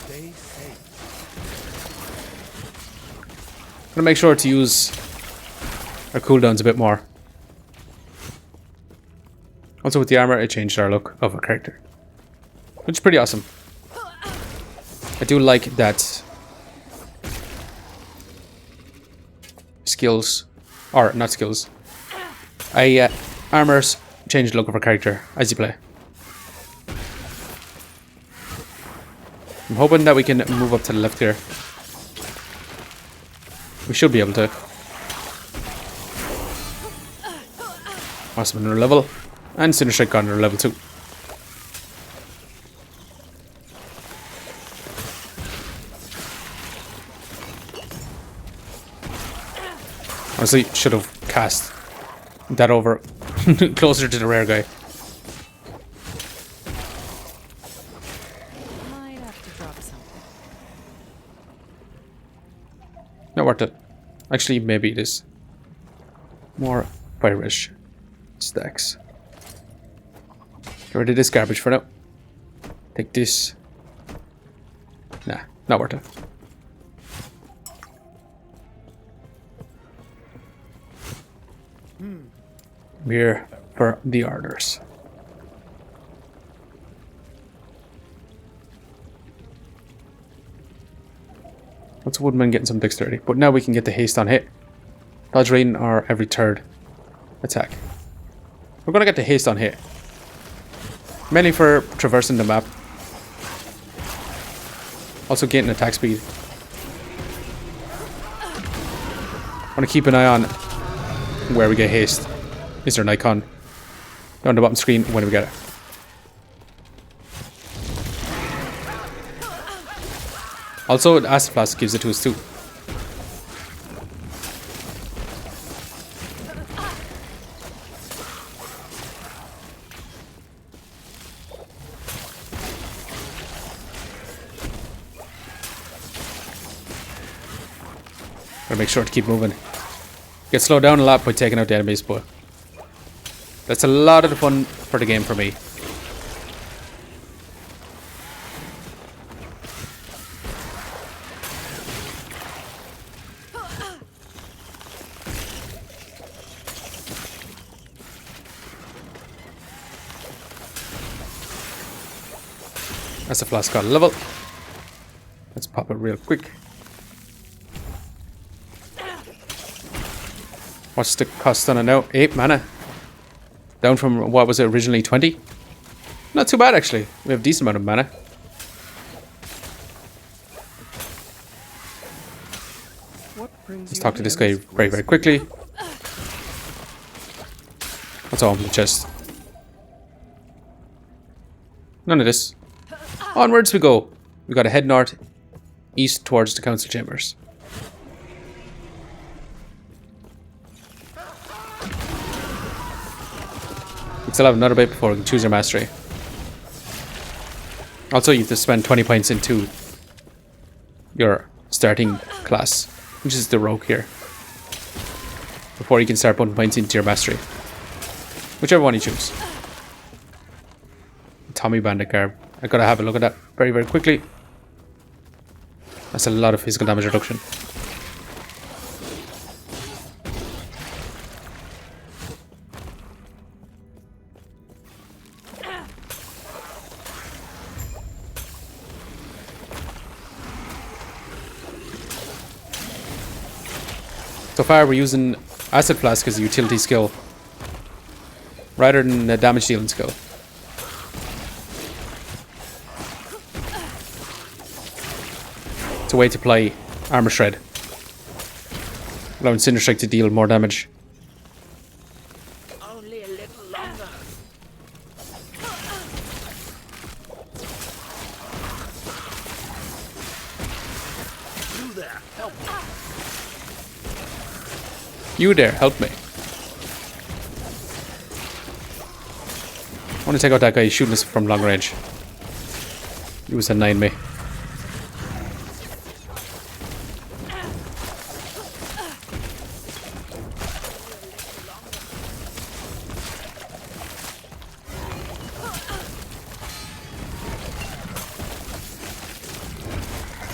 Stay safe. I'm gonna make sure to use our cooldowns a bit more. Also with the armor, it changed our look of our character, which is pretty awesome. I do like that skills, or not skills, armors change the look of our character as you play. I'm hoping that we can move up to the left here. We should be able to. Awesome, another level. And Cinder Strike got another level 2. Honestly, should have cast that over closer to the rare guy. Might have to drop something. Not worth it. Actually, maybe it is. More Irish stacks. Get rid of this garbage for now. Take this. Nah, not worth it. I'm here for the orders. What's a woodman getting some dexterity? But now we can get the haste on hit. Dodge rating or every third attack. We're gonna get the haste on hit. Mainly for traversing the map. Also getting attack speed. Want to keep an eye on where we get haste. Is there an icon down the bottom screen when we get it? Also, the acid blast gives it to us too. Gotta make sure to keep moving. Get slowed down a lot by taking out the enemies, but that's a lot of the fun for the game for me. That's a flask got a level. Let's pop it real quick. What's the cost on it now? 8 mana. Down from, what was it originally, 20? Not too bad actually. We have a decent amount of mana. Let's talk to this guy very, very quickly. What's all in the chest? None of this. Onwards we go. We gotta head north, east towards the council chambers. We still have another bit before we can choose your mastery. Also, you have to spend 20 points into your starting class, which is the rogue here, before you can start putting points into your mastery. Whichever one you choose. Tommy Bandit garb. I gotta have a look at that very, very quickly. That's a lot of physical damage reduction. So far we're using Acid Flask as a utility skill rather than a damage dealing skill. It's a way to play Armor Shred, allowing Cinder Strike to deal more damage. Only a little longer. You there, help me. You there, help me. I want to take out that guy shooting us from long range. He was a 9 me.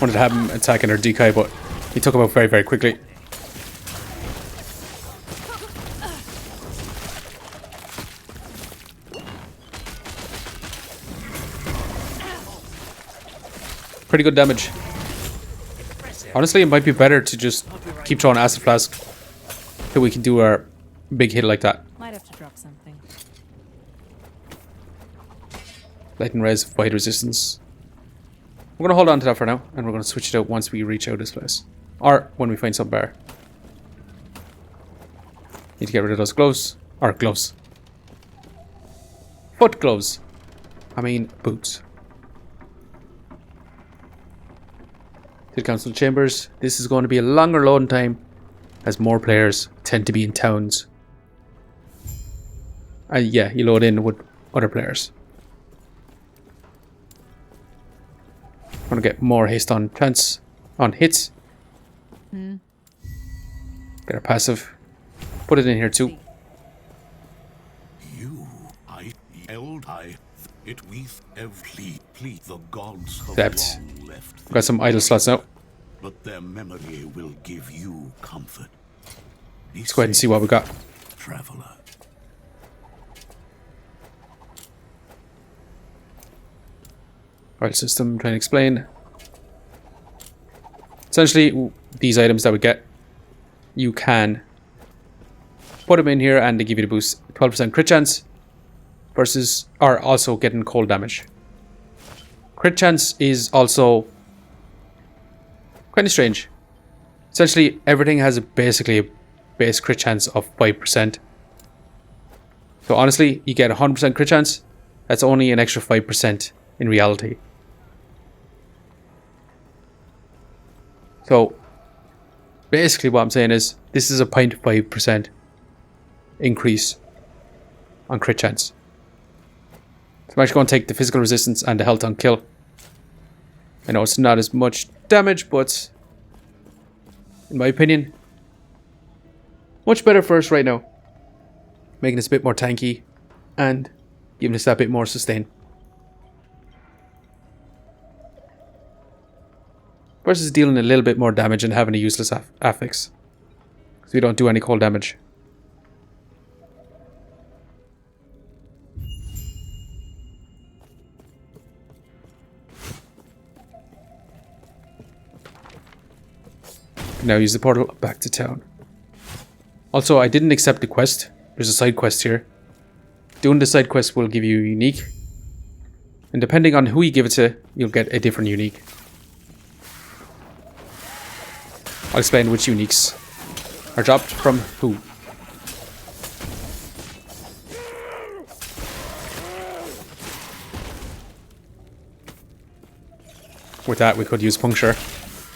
Wanted to have him attacking our decoy, but he took him out very, very quickly. Pretty good damage. Honestly, it might be better to just keep throwing Acid Flask till we can do our big hit like that. Might have to drop something. Lightning Res, Void Resistance. We're going to hold on to that for now, and we're going to switch it out once we reach out this place. Or when we find some bear. Need to get rid of those gloves. Or gloves. Foot gloves. I mean boots. To the council chambers. This is going to be a longer loading time, as more players tend to be in towns. And yeah, you load in with other players. Want to get more haste on hits. Get our passive. Put it in here too. You, it with every plead the gods have Depth. long left. Got some idle slots now. But their memory will give you comfort. Let's go ahead and see what we got. Traveler. File system, trying to explain. Essentially, these items that we get, you can put them in here and they give you the boost. 12% crit chance versus, or also getting cold damage. Crit chance is also kind of strange. Essentially, everything has basically a base crit chance of 5%. So honestly, you get 100% crit chance. That's only an extra 5% in reality. So basically what I'm saying is this is a 0.5% increase on crit chance. So I'm actually going to take the physical resistance and the health on kill. I know it's not as much damage, but in my opinion, Much better for us right now. Making us a bit more tanky and giving us that bit more sustain. Versus dealing a little bit more damage and having a useless affix. So we don't do any cold damage. Now use the portal back to town. Also, I didn't accept the quest. There's a side quest here. Doing the side quest will give you a unique. And depending on who you give it to, you'll get a different unique. I'll explain which uniques are dropped from who. With that, we could use puncture.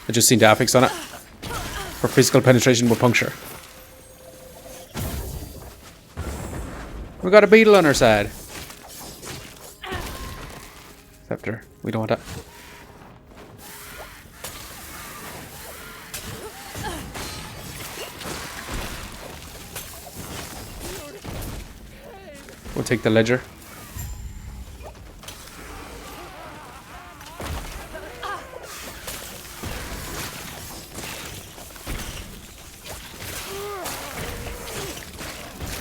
I just seen the affix on it. For physical penetration with puncture. We got a beetle on our side. Scepter. We don't want that. We'll take the ledger.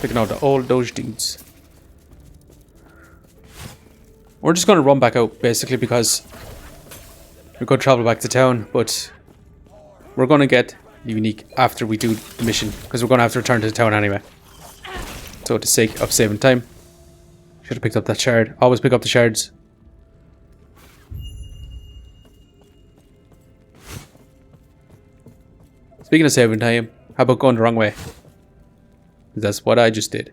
Picking out the old Doge dudes. We're just going to run back out, basically, because we're going to travel back to town, but we're going to get the unique after we do the mission, because we're going to have to return to the town anyway. So, for the sake of saving time, should have picked up that shard. Always pick up the shards. Speaking of saving time, how about going the wrong way? That's what I just did.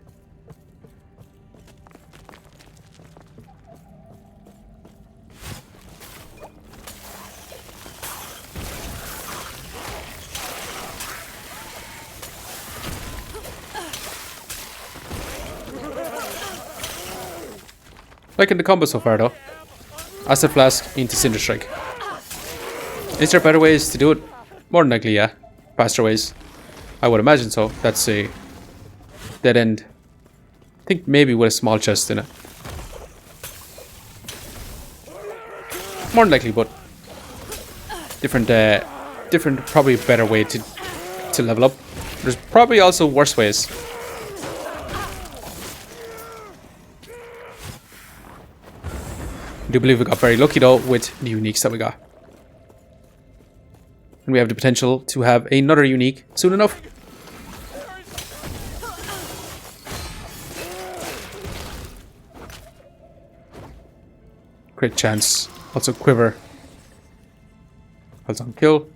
Liking the combo so far though. Acid Flask into Cinder Strike. Is there better ways to do it? More than likely, yeah. Faster ways. I would imagine so. That's a dead end. I think maybe with a small chest in it. More than likely, but different, probably better way to level up. There's probably also worse ways. I do believe we got very lucky though with the uniques that we got. And we have the potential to have another unique soon enough. Crit chance. Also quiver. Also on kill.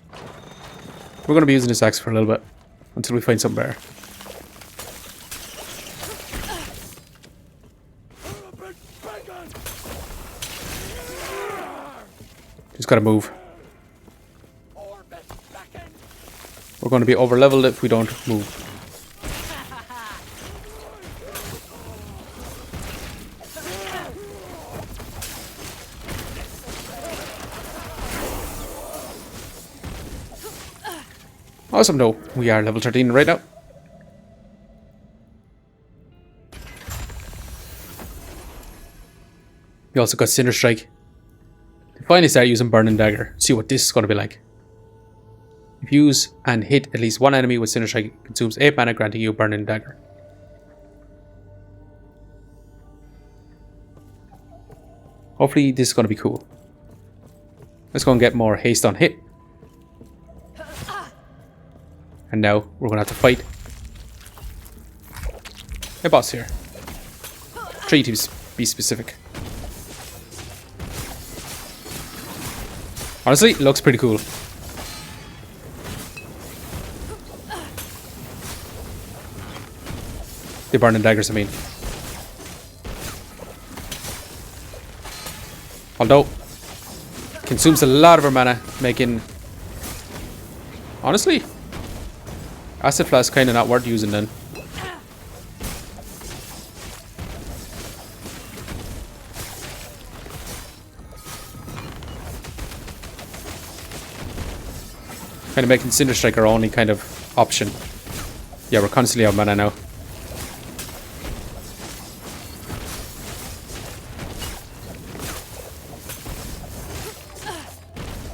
We're going to be using this axe for a little bit. Until we find something better. Just gotta move. We're going to be over leveled if we don't move. Awesome though, we are level 13 right now. We also got Cinder Strike. Finally start using Burning Dagger. See what this is going to be like. If you use and hit at least one enemy with Cinder Strike, it consumes 8 mana, granting you Burning Dagger. Hopefully this is going to be cool. Let's go and get more haste on hit. And now we're going to have to fight a boss here. 3 to be specific. Honestly, it looks pretty cool. The Burning Daggers, I mean. Although, consumes a lot of our mana, making... Honestly, Acid Flask kind of not worth using then. Kind of making Cinder Strike our only kind of option. Yeah, we're constantly out of mana now.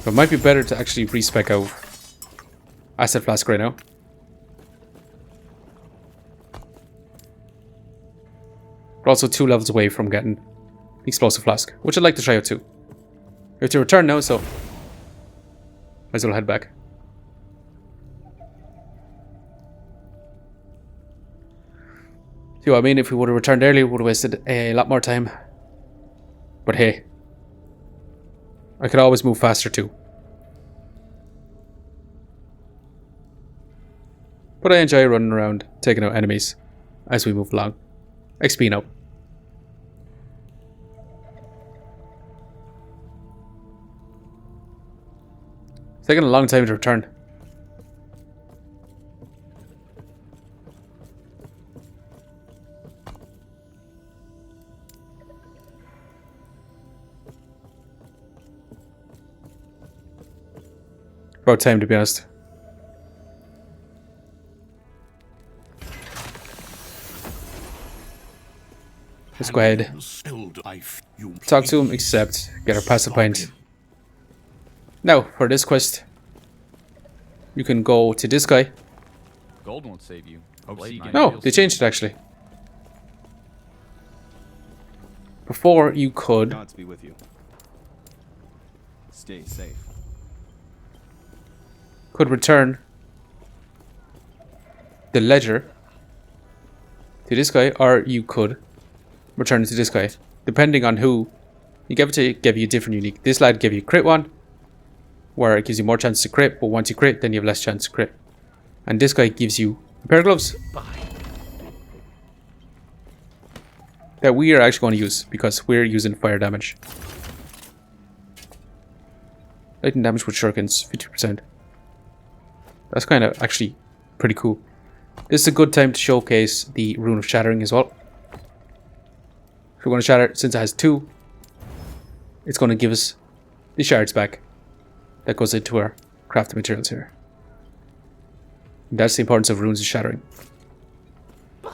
But it might be better to actually respec out Acid Flask right now. We're also 2 levels away from getting the Explosive Flask, which I'd like to try out too. We have to return now, so might as well head back. See what I mean? If we would have returned earlier, we would have wasted a lot more time. But hey, I could always move faster too. But I enjoy running around, taking out enemies as we move along. XP now. It's taking a long time to return. About time, to be honest. Let's go ahead. Talk to him, accept, get our passive point. Now, for this quest, you can go to this guy. Gold won't save you. No, they changed it actually. Before you could. Gods be with you. Stay safe. Could return the ledger to this guy, or you could return it to this guy, depending on who you give it to. Give you different unique. This lad give you crit one, where it gives you more chance to crit, but once you crit, then you have less chance to crit. And this guy gives you a pair of gloves that we are actually going to use because we're using fire damage. Lightning damage with shurikens, 50%. That's kind of actually pretty cool. This is a good time to showcase the Rune of Shattering as well. If we're going to shatter, since it has 2, it's going to give us the shards back. That goes into our crafting materials here. And that's the importance of Runes of Shattering. I'm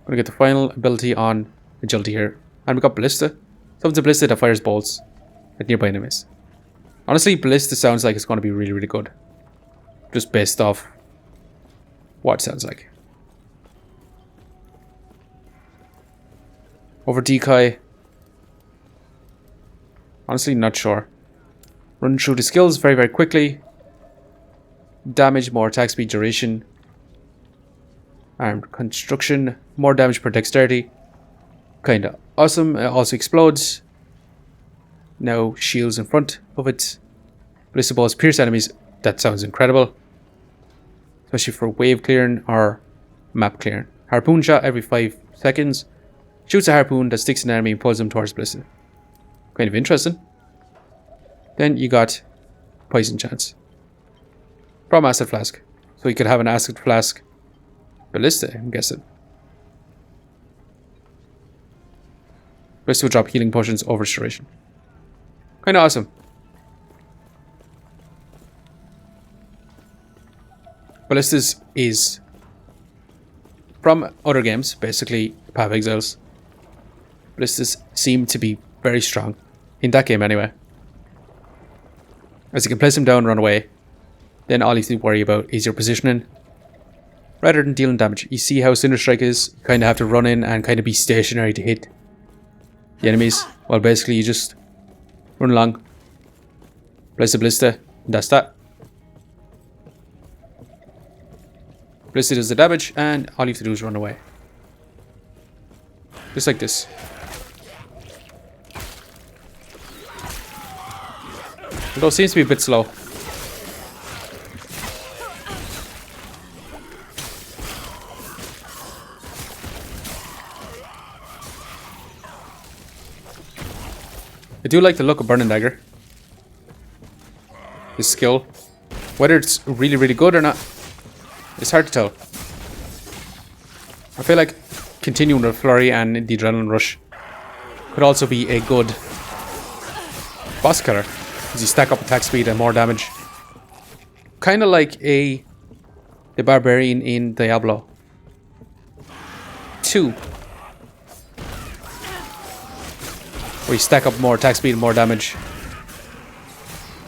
going to get the final ability on Agility here. And we got Ballista. Something's a Ballista that fires bolts at nearby enemies. Honestly, Ballista sounds like it's going to be really, really good. Just based off what it sounds like. Over Decoy. Honestly, not sure. Run through the skills very, very quickly. Damage, more attack speed, duration. Armed construction, more damage per dexterity. Kinda awesome. It also explodes. Now shields in front of it. Ballista balls pierce enemies. That sounds incredible. Especially for wave clearing or map clearing. Harpoon shot every 5 seconds. Shoots a harpoon that sticks an enemy and pulls them towards Ballista. Kind of interesting. Then you got Poison Chance from Acid Flask. So you could have an Acid Flask Ballista, I'm guessing. Ballista will drop healing potions over restoration. Kind of awesome. Ballistas is from other games, basically Path of Exiles. Ballistas seem to be very strong. In that game anyway. As you can place them down and run away, then all you have to worry about is your positioning. Rather than dealing damage. You see how Cinder Strike is? You kind of have to run in and kind of be stationary to hit the enemies. Well, basically you just run along, place a Ballista, and that's that. Ballista does the damage, and all you have to do is run away. Just like this. Although it seems to be a bit slow. I do like the look of Burning Dagger. His skill. Whether it's really, really good or not, it's hard to tell. I feel like continuing with Flurry and the Adrenaline Rush could also be a good boss killer, as you stack up attack speed and more damage. kind of like the barbarian in Diablo 2. Where you stack up more attack speed and more damage.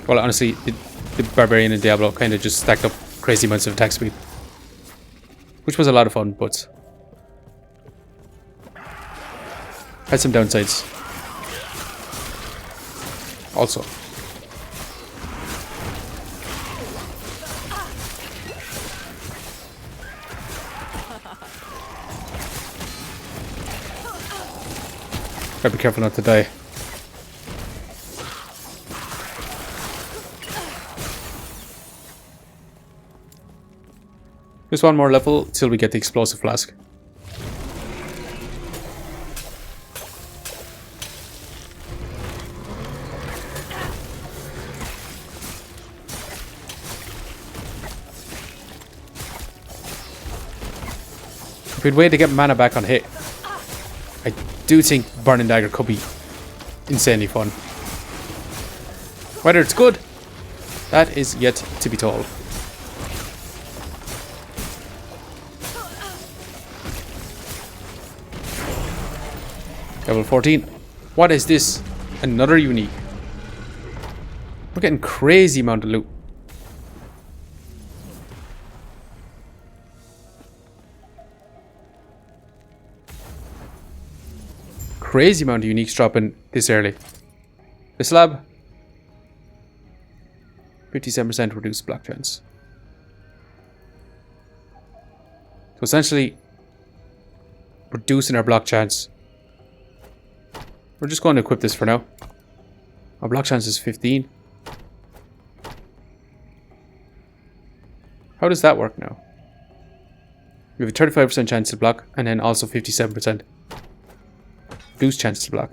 Well, honestly, the barbarian in Diablo kind of just stacked up crazy amounts of attack speed. Which was a lot of fun, but had some downsides. Also. Gotta be careful not to die. Just one more level till we get the explosive flask. If we'd wait to get mana back on hit, I do think Burning Dagger could be insanely fun. Whether it's good, that is yet to be told. Level 14. What is this? Another unique. We're getting crazy amount of loot. Crazy amount of uniques dropping this early. The slab. 57% reduced block chance. So essentially, reducing our block chance. We're just going to equip this for now. Our block chance is 15. How does that work now? We have a 35% chance to block, and then also 57% reduced chance to block.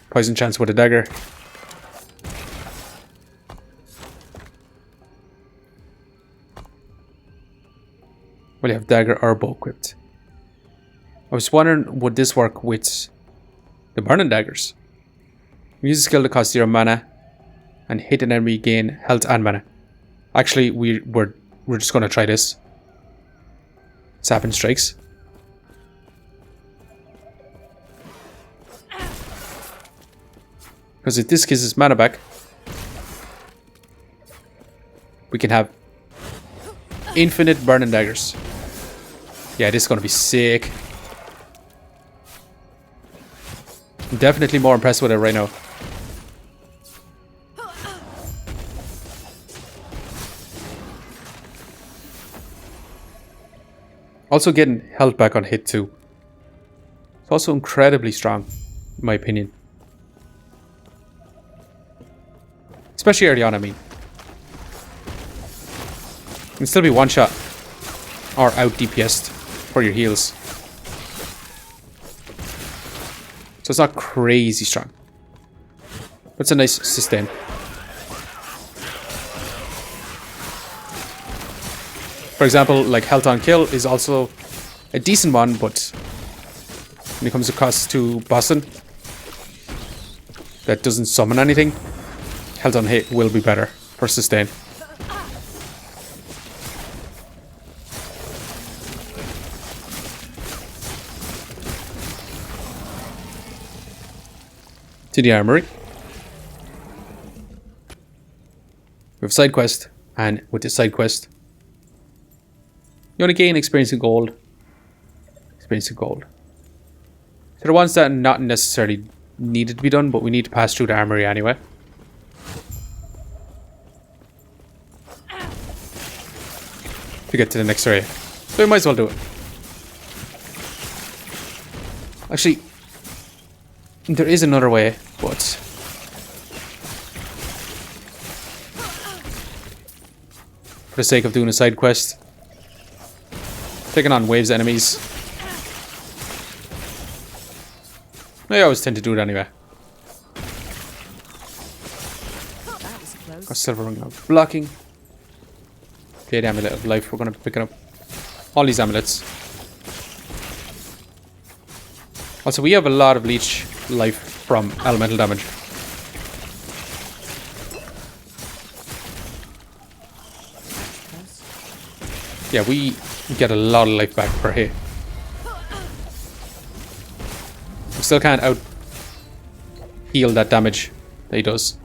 Poison chance with a dagger. Well, you have dagger or bow equipped. I was wondering, would this work with the burning daggers? Use a skill that costs 0 mana and hit an enemy, gain health and mana. Actually, we're just gonna try this. Sapping strikes. Because if this gives us mana back, we can have infinite burning daggers. Yeah, this is gonna be sick. I'm definitely more impressed with it right now. Also getting health back on hit too. It's also incredibly strong, in my opinion. Especially early on, I mean. You can still be one shot or out DPS'd for your heals. So it's not crazy strong. But it's a nice sustain. For example, like health on kill is also a decent one, but when it comes across to bossing that doesn't summon anything, health on hit will be better for sustain. To the armory. We have a side quest, and with this side quest, you only gain experience in gold. Experience in gold. So the ones that not necessarily needed to be done, but we need to pass through the armory anyway. To get to the next area. So we might as well do it. Actually, there is another way, but for the sake of doing a side quest, taking on waves of enemies, I always tend to do it anyway. Got silver ring of blocking. Okay, damn, a little life we're gonna be picking up. all these amulets. Also, we have a lot of leech life from elemental damage. Yeah, we get a lot of life back per hit. We still can't out heal that damage that he does.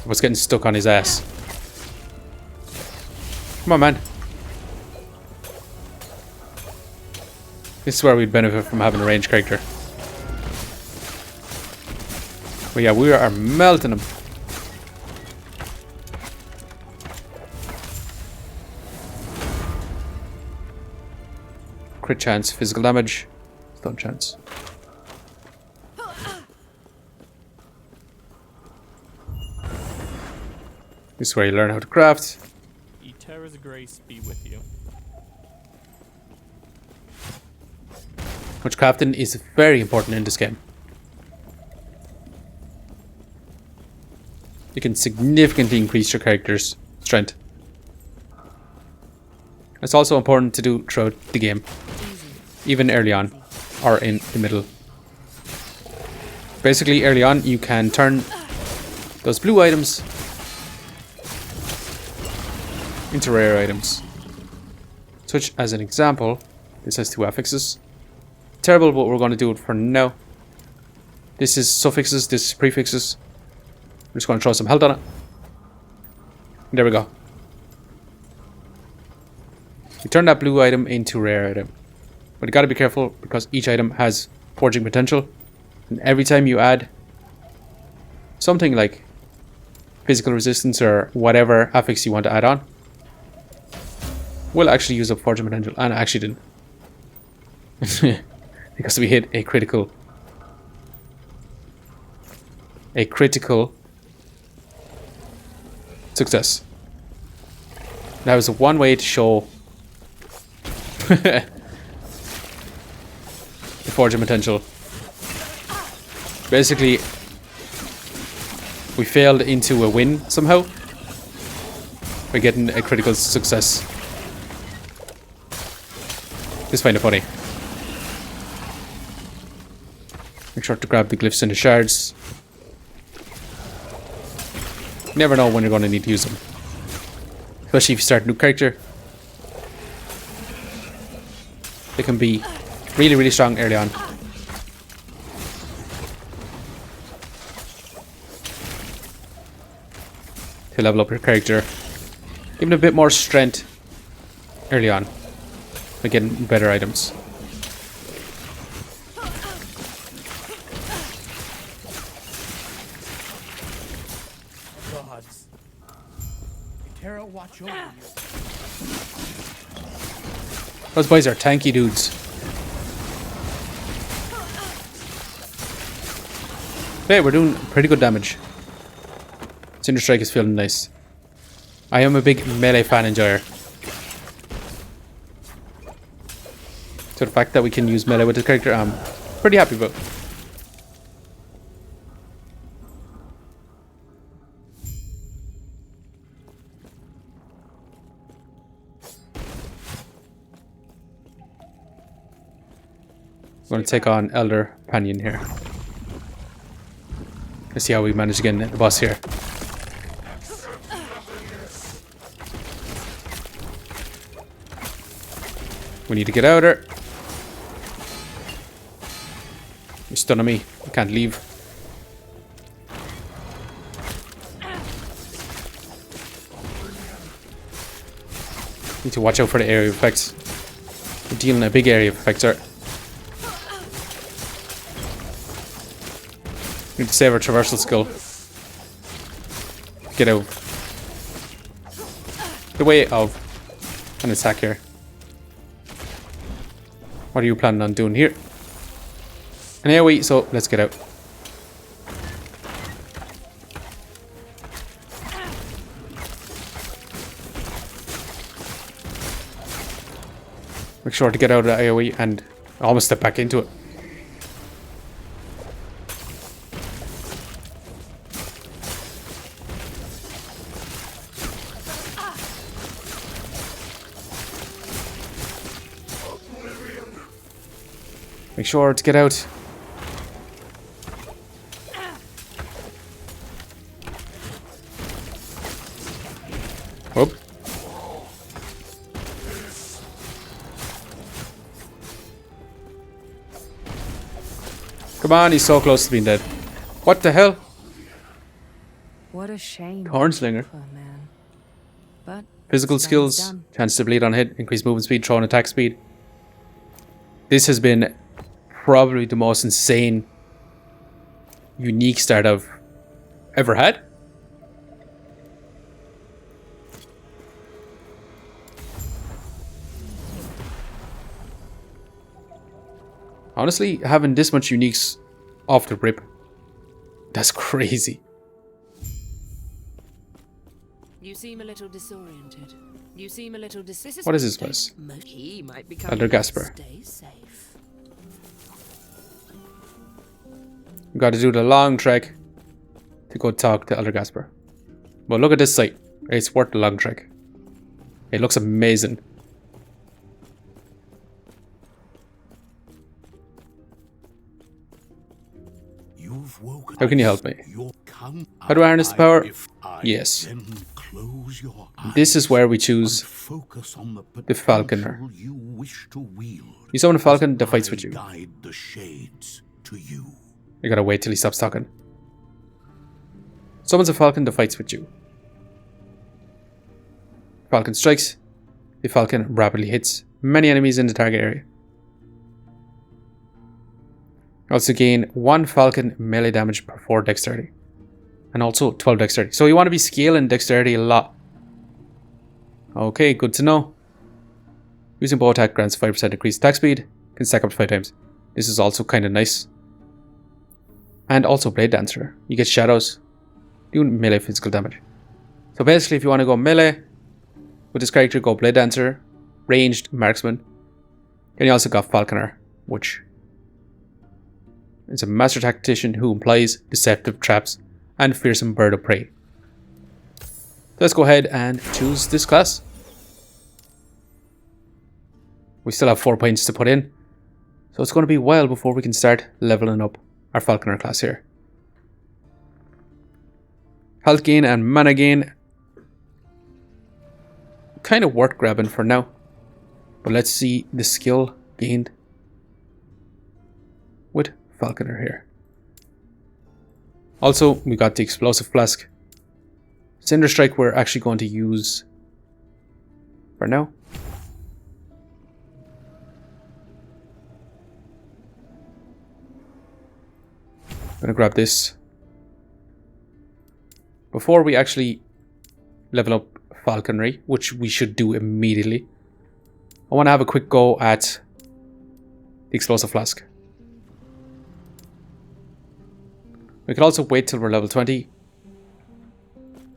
Was getting stuck on his ass. Come on, man. This is where we'd benefit from having a ranged character. But yeah, we are melting him. Crit chance, physical damage, stun chance. This is where you learn how to craft. Eterra's grace be with you. Which crafting is very important in this game. You can significantly increase your character's strength. It's also important to do throughout the game, even early on, or in the middle. Basically, early on, you can turn those blue items into rare items. Such as an example, this has 2 affixes. Terrible, but we're going to do it for now. This is suffixes, this is prefixes. I'm just going to throw some health on it. And there we go. You turn that blue item into a rare item. But you got to be careful because each item has forging potential. And every time you add something like physical resistance or whatever affix you want to add on, will actually use up forging potential. And I actually didn't. Because we hit a critical success. That was one way to show the forging potential. Basically, we failed into a win somehow by getting a critical success. Just find it funny. Make sure to grab the glyphs and the shards. You never know when you're going to need to use them. Especially if you start a new character. They can be really, really strong early on. To level up your character. Give it a bit more strength early on. By getting better items. Gods. Terra, watch over you. Those boys are tanky dudes. Okay, we're doing pretty good damage. Cinder Strike is feeling nice. I am a big melee fan enjoyer. So the fact that we can use melee with the character, I'm pretty happy about. I'm going to take on Elder Panion here. Let's see how we manage again at the boss here. We need to get out of there. You're stunning me. I can't leave. Need to watch out for the area of effects. We're dealing a big area of effects there. Need to save our traversal skill. Get out the way of an attack here. What are you planning on doing here? An AoE, so let's get out. Make sure to get out of the AoE and almost step back into it. Make sure to get out. Whoop. Come on, he's so close to being dead. What the hell? What a shame. Hornslinger. Poor man. But Physical it's done is skills, done. chance to bleed on hit, increase movement speed, throw and attack speed. This has been probably the most insane, unique start I've ever had. Honestly, having this much uniques off the rip, that's crazy. You seem a little disoriented. You seem a little What is this place? He might become Elder Gasper. Stay safe. We've got to do the long trek to go talk to Elder Gasper. But look at this site. It's worth the long trek. It looks amazing. You've woken How can you help me? your count. How do I harness the power? If I Yes. then close your eyes This is where we choose and focus on the Falconer. potential you wish to wield. You summon a falcon that fights with you. Guide the shades to you. You gotta wait till he stops talking. Summons a falcon that fights with you. Falcon strikes. The falcon rapidly hits many enemies in the target area. Also gain 1 falcon melee damage per 4 dexterity. And also 12 dexterity. So you want to be scaling dexterity a lot. Okay, good to know. Using bow attack grants 5% increased attack speed. Can stack up to 5 times. This is also kind of nice. And also Blade Dancer. You get shadows. Doing melee physical damage. So basically if you want to go melee with this character, go Blade Dancer, ranged marksman. And you also got Falconer, which is a master tactician who employs deceptive traps and fearsome bird of prey. Let's go ahead and choose this class. We still have 4 points to put in, so it's going to be a while before we can start leveling up our Falconer class here. Health gain and mana gain, kind of worth grabbing for now. But let's see the skill gained with Falconer here. Also, we got the explosive flask. Cinder Strike we're actually going to use for now. I'm gonna grab this before we actually level up Falconry, which we should do immediately. I want to have a quick go at the explosive flask. We could also wait till we're level 20.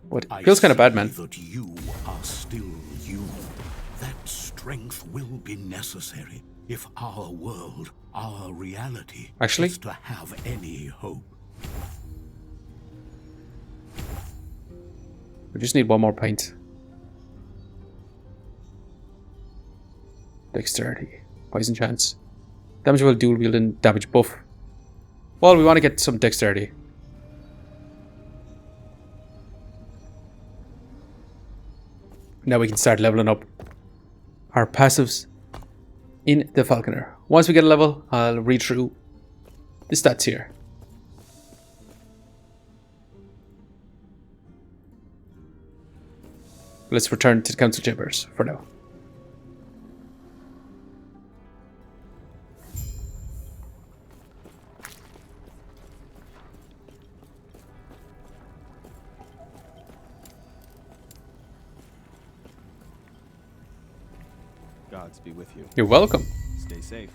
But it feels kind of bad, man. That you are still you. That strength will be necessary if our world, our reality, Actually, is to have any hope. we just need 1 more pint. Dexterity. Poison chance. Damage while dual wielding. Damage buff. Well, we want to get some dexterity. Now we can start leveling up our passives in the Falconer. Once we get a level, I'll read through the stats here. Let's return to the council chambers for now. Gods be with you. You're welcome. Stay safe.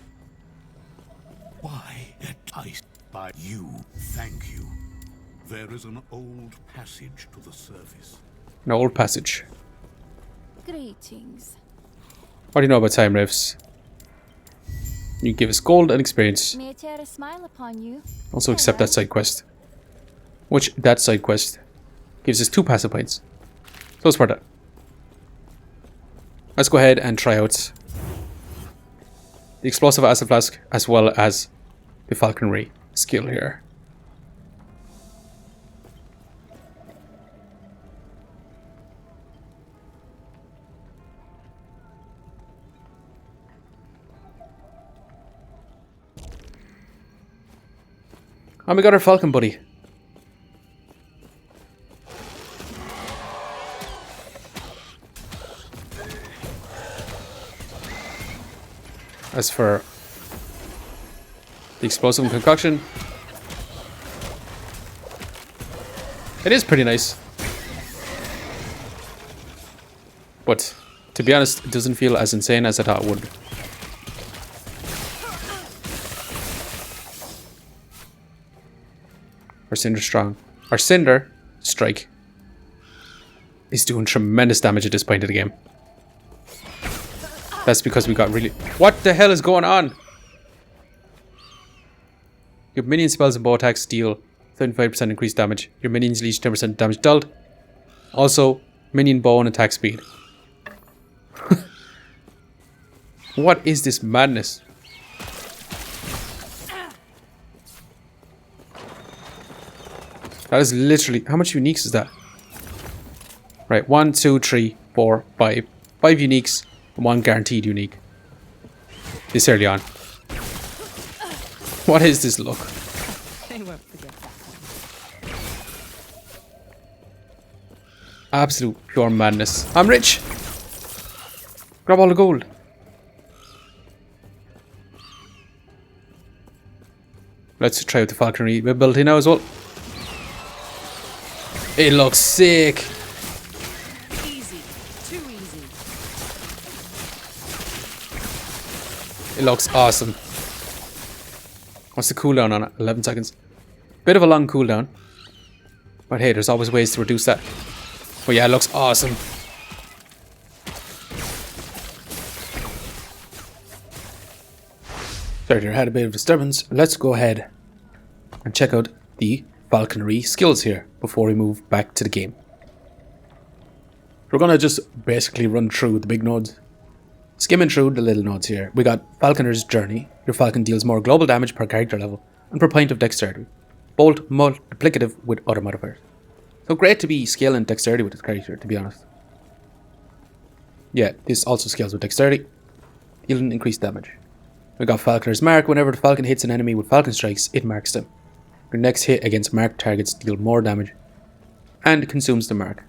Why enticed by you? Thank you. There is an old passage to the surface. An old passage. Greetings. What do you know about time rifts? You give us gold and experience. May I tear a smile upon you? Also accept that side quest. Which that side quest gives us 2 passive points. So it's worth it. Let's go ahead and try out the explosive acid flask as well as the falconry skill here. And we got our Falcon Buddy. As for the explosive concoction, it is pretty nice. But to be honest, it doesn't feel as insane as I thought it would. Our Cinder Strong. Our Cinder Strike is doing tremendous damage at this point of the game. That's because we got really... What the hell is going on? Your minion spells and bow attacks deal 75% increased damage. Your minions leech 10% damage dealt. Also, minion bow and attack speed. What is this madness? That is literally... How much uniques is that? Right, 1, 2, 3, 4, 5. 5 uniques and 1 guaranteed unique. This early on. What is this look? They won't forget that one. Absolute pure madness. I'm rich! Grab all the gold. Let's try out the falconry ability now as well. It looks sick! Easy. Too easy. It looks awesome. What's the cooldown on it? 11 seconds. Bit of a long cooldown. But hey, there's always ways to reduce that. But yeah, it looks awesome. Sorry, there had a bit of disturbance. Let's go ahead and check out the Falconry Skills here before we move back to the game. We're gonna just basically run through the big nodes, skimming through the little nodes here. We got Falconer's Journey. Your falcon deals more global damage per character level and per point of dexterity, both multiplicative with other modifiers. So great to be scaling dexterity with this character, to be honest. Yeah, this also scales with dexterity, dealing increased damage. We got Falconer's Mark. Whenever the falcon hits an enemy with falcon strikes, it marks them. Your next hit against marked targets deal more damage and consumes the mark.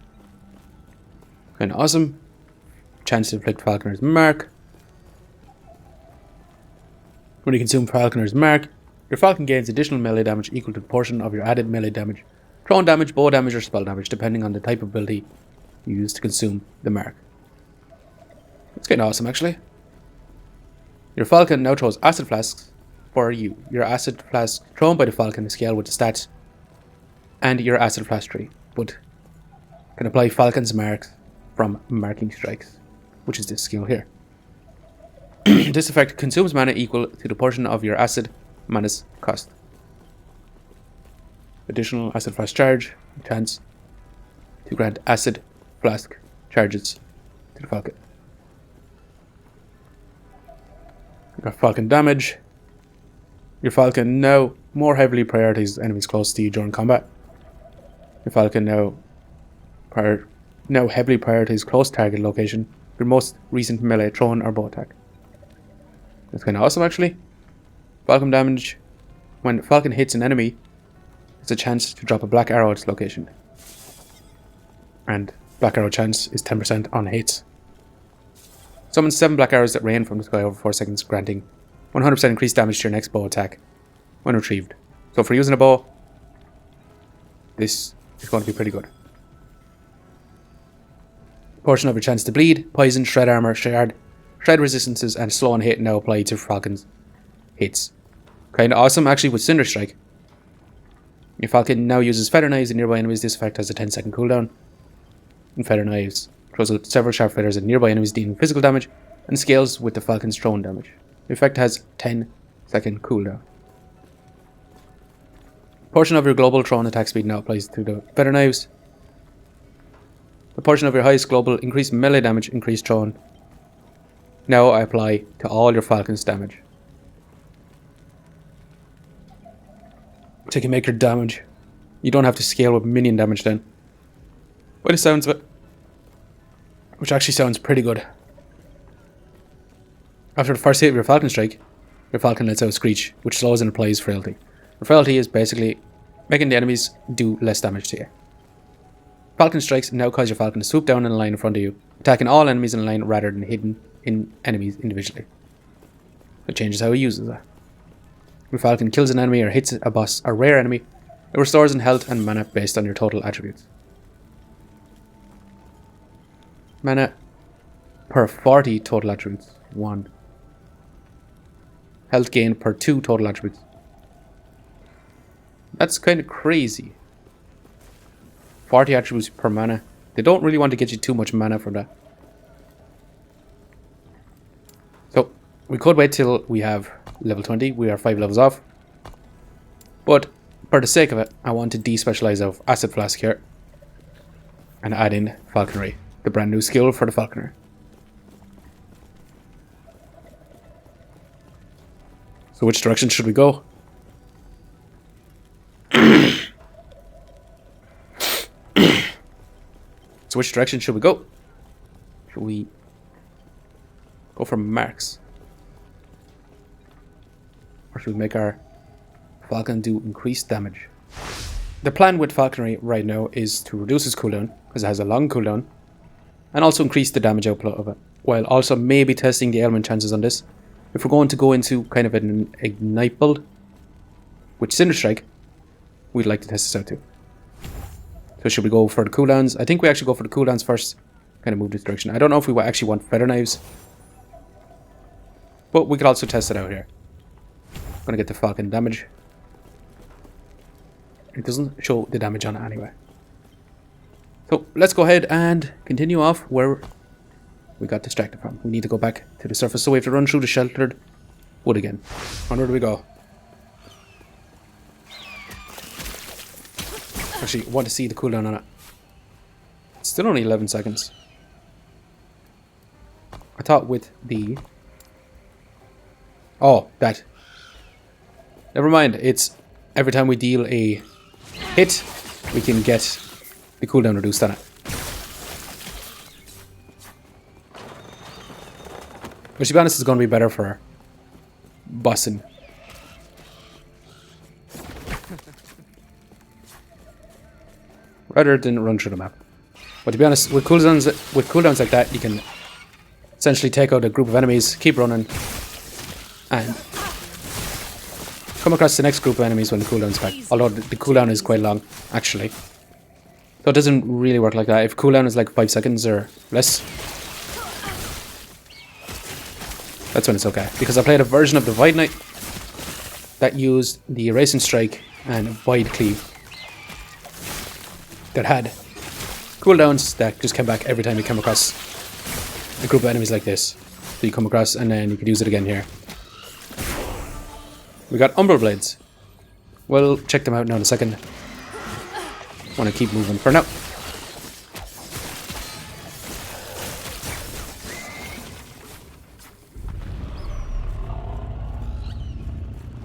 Kinda awesome. Chance to inflict Falconer's Mark. When you consume Falconer's Mark, your falcon gains additional melee damage equal to the portion of your added melee damage, thrown damage, bow damage, or spell damage, depending on the type of ability you use to consume the mark. It's kinda awesome, actually. Your falcon now throws acid flasks for you. Your acid flask thrown by the falcon is scaled with the stats and your acid flask tree, but can apply falcon's marks from marking strikes, which is this skill here. This effect consumes mana equal to the portion of your acid mana's cost. Additional acid flask charge, chance to grant acid flask charges to the falcon. You got falcon damage. Your falcon now more heavily prioritizes enemies close to you during combat. Your falcon now heavily prioritizes close target location, your most recent melee thrown or bow attack. That's kind of awesome, actually. Falcon damage. When falcon hits an enemy, it's a chance to drop a black arrow at its location. And black arrow chance is 10% on hits. Summon 7 black arrows that rain from the sky over 4 seconds, granting 100% increased damage to your next bow attack when retrieved. So for using a bow, this is going to be pretty good. Portion of your chance to bleed, poison, shred armor, shred resistances, and slow on hit now apply to falcon's hits. Kinda awesome, actually, with Cinder Strike. Your falcon now uses feather knives in nearby enemies. This effect has a 10-second cooldown. And feather knives throws out several sharp feathers at nearby enemies, dealing physical damage, and scales with the falcon's thrown damage. The effect has 10-second cooldown. Portion of your global thrown attack speed now applies to the feather knives. The portion of your highest global increased melee damage, increased thrown, now I apply to all your falcon's damage. So you can make your damage. You don't have to scale with minion damage then. By the sounds of it. Which actually sounds pretty good. After the first hit of your Falcon Strike, your Falcon lets out a screech, which slows and applies frailty. Frailty is basically making the enemies do less damage to you. Falcon Strikes now cause your Falcon to swoop down in a line in front of you, attacking all enemies in a line rather than hidden in enemies individually. It changes how he uses that. Your Falcon kills an enemy or hits a boss or rare enemy, it restores in health and mana based on your total attributes. Mana per 40 total attributes, 1. Health gain per 2 total attributes. That's kind of crazy. 40 attributes per mana. They don't really want to get you too much mana for that. So, we could wait till we have level 20. We are 5 levels off. But, for the sake of it, I want to despecialize of Acid Flask here. And add in Falconry, the brand new skill for the Falconer. So which direction should we go? So which direction should we go? Should we go for marks? Or should we make our Falcon do increased damage? The plan with Falconry right now is to reduce its cooldown, because it has a long cooldown, and also increase the damage output of it, while also maybe testing the ailment chances on this. If we're going to go into kind of an ignite build with Cinder Strike, we'd like to test this out too. So should we go for the cooldowns? I think we actually go for the cooldowns first. Kind of move this direction. I don't know if we actually want feather knives, but we could also test it out here. I'm gonna get the Falcon damage. It doesn't show the damage on it anyway. So let's go ahead and continue off where we got distracted from. We need to go back to the surface, so we have to run through the sheltered wood again. And where do we go? Actually, I want to see the cooldown on it. It's still only 11 seconds. I thought with the... Oh, that. Never mind, it's every time we deal a hit, we can get the cooldown reduced on it. Which, to be honest, is going to be better for bossing. Rather than run through the map. But to be honest, with cooldowns like that, you can essentially take out a group of enemies, keep running, and come across the next group of enemies when the cooldown's back. Although the cooldown is quite long, actually. So it doesn't really work like that. If cooldown is like 5 seconds or less, that's when it's okay. Because I played a version of the Void Knight that used the Erasing Strike and Void Cleave that had cooldowns that just came back every time you came across a group of enemies like this. So you come across and then you could use it again here. We got Umbral Blades. We'll check them out now in a second. Want to keep moving for now.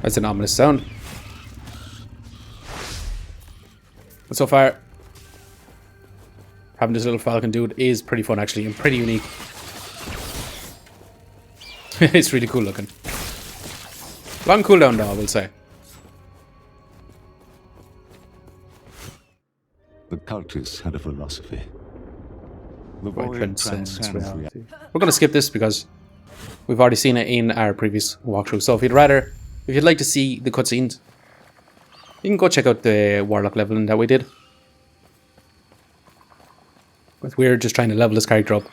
That's an ominous sound. But so far, having this little Falcon dude is pretty fun actually, and pretty unique. It's really cool looking. Long cooldown though, I will say. The cultists had a philosophy. The void Transcends transcends reality. We're going to skip this because we've already seen it in our previous walkthrough. So if you'd like to see the cutscenes, you can go check out the Warlock leveling that we did. But we're just trying to level this character up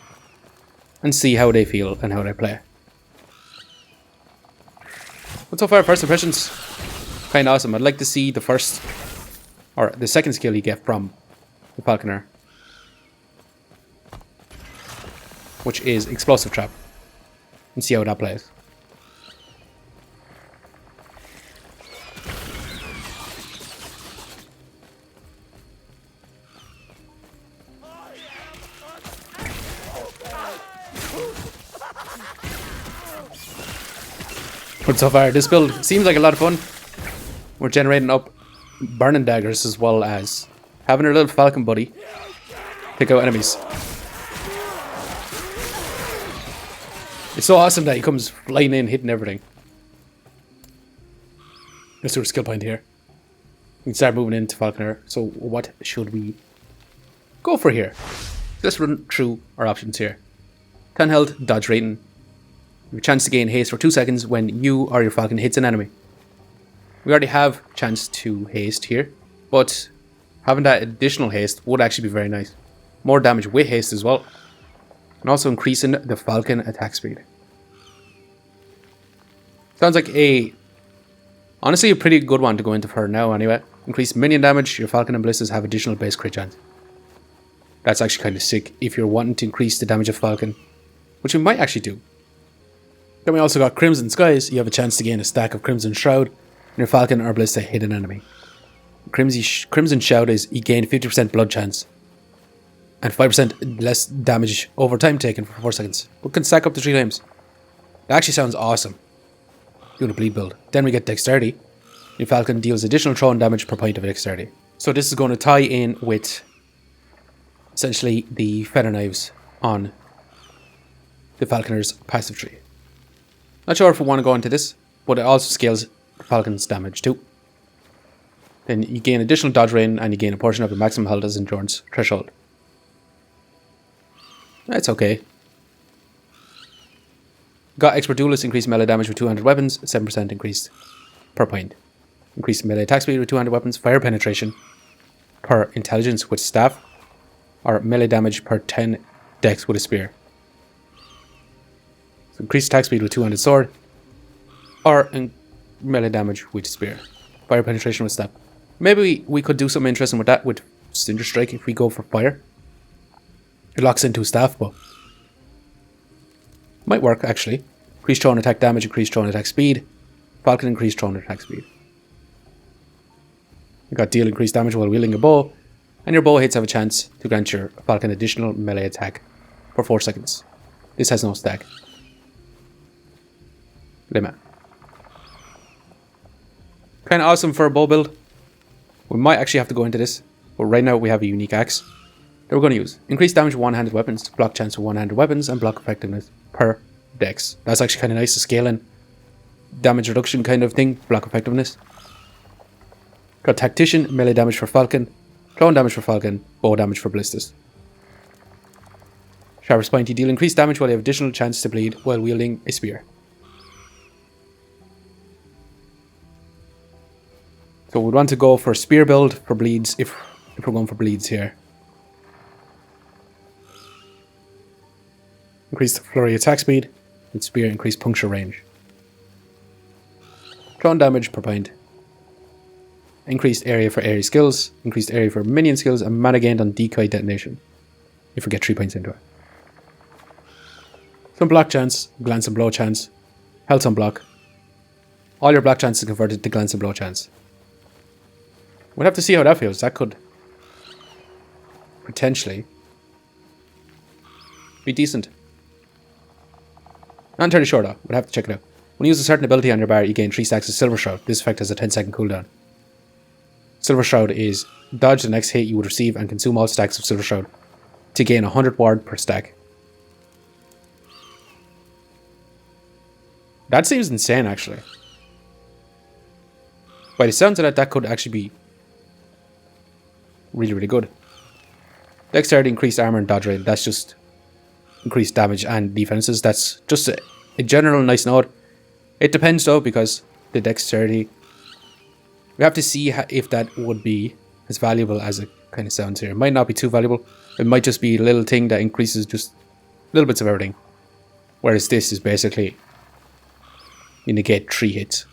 and see how they feel and how they play. But so far, first impressions, kind of awesome. I'd like to see the first, or the second skill you get from the Falconer, which is Explosive Trap, and see how that plays. But so far, this build seems like a lot of fun. We're generating up burning daggers as well as having her little Falcon Buddy pick out enemies. It's so awesome that he comes flying in, hitting everything. Let's do a skill point here. We can start moving into Falconer. So what should we go for here? Let's run through our options here. 10 health, dodge rating. You have a chance to gain haste for 2 seconds when you or your falcon hits an enemy. We already have chance to haste here, but having that additional haste would actually be very nice. More damage with haste as well. And also increasing the falcon attack speed. Sounds like honestly a pretty good one to go into for her now anyway. Increased minion damage, your falcon and ballistas have additional base crit chance. That's actually kind of sick if you're wanting to increase the damage of falcon, which we might actually do. Then we also got Crimson Skies. You have a chance to gain a stack of Crimson Shroud when your falcon or ballista hit an enemy. Crimson Shroud is you gain 50% blood chance and 5% less damage over time taken for 4 seconds, but can stack up to 3 times. That actually sounds awesome. Doing a bleed build. Then we get Dexterity. Your falcon deals additional thrown damage per point of Dexterity. So this is going to tie in with essentially the feather knives on the Falconer's passive tree. Not sure if we want to go into this, but it also scales the falcon's damage too. Then you gain additional dodge rating and you gain a portion of the maximum health as endurance threshold. That's okay. Got Expert Duelist, increased melee damage with 200 weapons, 7% increased per point. Increased melee attack speed with 200 weapons, fire penetration per intelligence with staff, or melee damage per 10 dex with a spear. So increased attack speed with 200 sword, or melee damage with spear. Fire penetration with staff. Maybe we could do something interesting with that with Cinder Strike if we go for fire. It locks into staff, but might work actually. Increased thrown attack damage, increased thrown attack speed. Falcon increased thrown attack speed. You got deal increased damage while wielding a bow, and your bow hits have a chance to grant your falcon additional melee attack for 4 seconds. This has no stack limit. Kind of awesome for a bow build. We might actually have to go into this, but right now we have a unique axe that we're going to use. Increased damage with one-handed weapons, block chance with one-handed weapons, and block effectiveness per dex. That's actually kind of nice to scale in. Damage reduction kind of thing, block effectiveness. Got Tactician, melee damage for falcon, thrown damage for falcon, bow damage for ballistas. Sharper Spine, you deal increased damage while you have additional chance to bleed while wielding a spear. So we'd want to go for spear build for bleeds if we're going for bleeds here. Increased flurry attack speed with spear, increased puncture range. Thrown damage per point. Increased area for area skills, increased area for minion skills, and mana gained on decoy detonation if we get 3 points into it. Some block chance, glance and blow chance, health on block. All your block chances converted to glance and blow chance. We'll have to see how that feels. That could potentially be decent. Not entirely sure though. We'll have to check it out. When you use a certain ability on your bar, you gain 3 stacks of Silver Shroud. This effect has a 10-second cooldown. Silver Shroud is dodge the next hit you would receive and consume all stacks of Silver Shroud to gain 100 ward per stack. That seems insane actually. By the sounds of that, that could actually be really, really good. Dexterity, increased armor and dodge rate. That's just increased damage and defenses. That's just a general nice note. It depends though, because the dexterity, we have to see if that would be as valuable as it kind of sounds here. It might not be too valuable. It might just be a little thing that increases just little bits of everything. Whereas this is basically you negate 3 hits.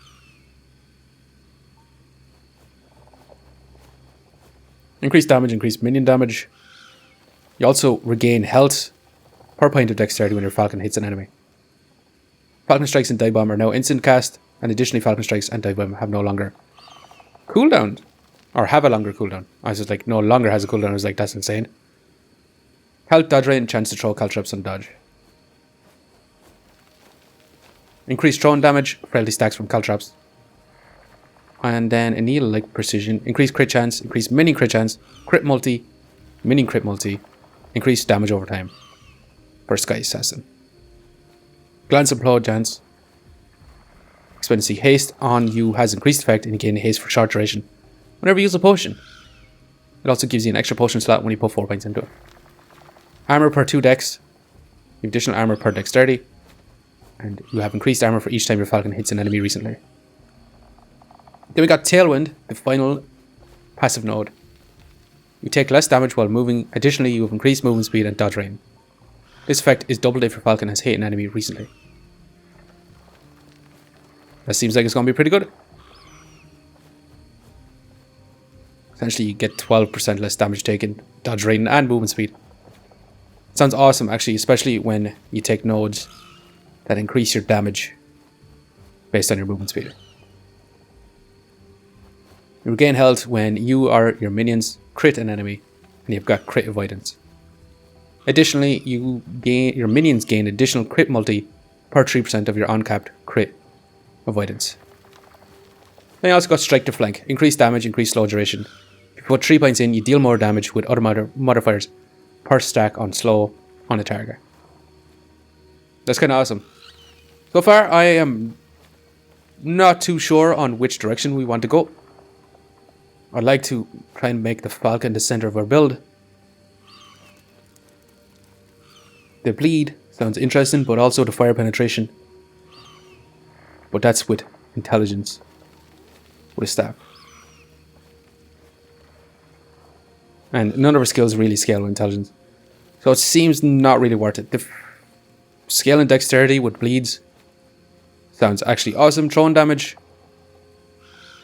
Increased damage, increased minion damage. You also regain health per point of dexterity when your falcon hits an enemy. Falcon Strikes and Dive Bomb are now instant cast, and additionally Falcon Strikes and Dive Bomb have no longer cooldown. Or have a longer cooldown. I was just like, no longer has a cooldown. I was like, that's insane. Health, dodge rate, and chance to throw caltrops on dodge. Increased thrown damage, frailty stacks from caltrops. And then anneal like precision, increase crit chance, increase minion crit chance, crit multi, minion crit multi, increase damage over time for Sky Assassin. Glance applaud chance. Expendency haste on you has increased effect and you gain haste for short duration whenever you use a potion. It also gives you an extra potion slot when you put 4 points into it. Armor per 2 dex. You have additional armor per dexterity. And you have increased armor for each time your falcon hits an enemy recently. Then we got Tailwind, the final passive node. You take less damage while moving. Additionally, you have increased movement speed and dodge range. This effect is doubled if your falcon has hit an enemy recently. That seems like it's going to be pretty good. Essentially, you get 12% less damage taken, dodge rating, and movement speed. Sounds awesome, actually, especially when you take nodes that increase your damage based on your movement speed. You regain health when you or your minions crit an enemy, and you've got crit avoidance. Additionally, your minions gain additional crit multi per 3% of your uncapped crit avoidance. Then you also got Strike to Flank, increased damage, increased slow duration. If you put 3 points in, you deal more damage with other modifiers per stack on slow on a target. That's kind of awesome. So far, I am not too sure on which direction we want to go. I'd like to try and make the Falcon the center of our build. The bleed sounds interesting, but also the fire penetration. But that's with intelligence. With a staff. And none of our skills really scale with intelligence. So it seems not really worth it. The scale and dexterity with bleeds sounds actually awesome. Throwing damage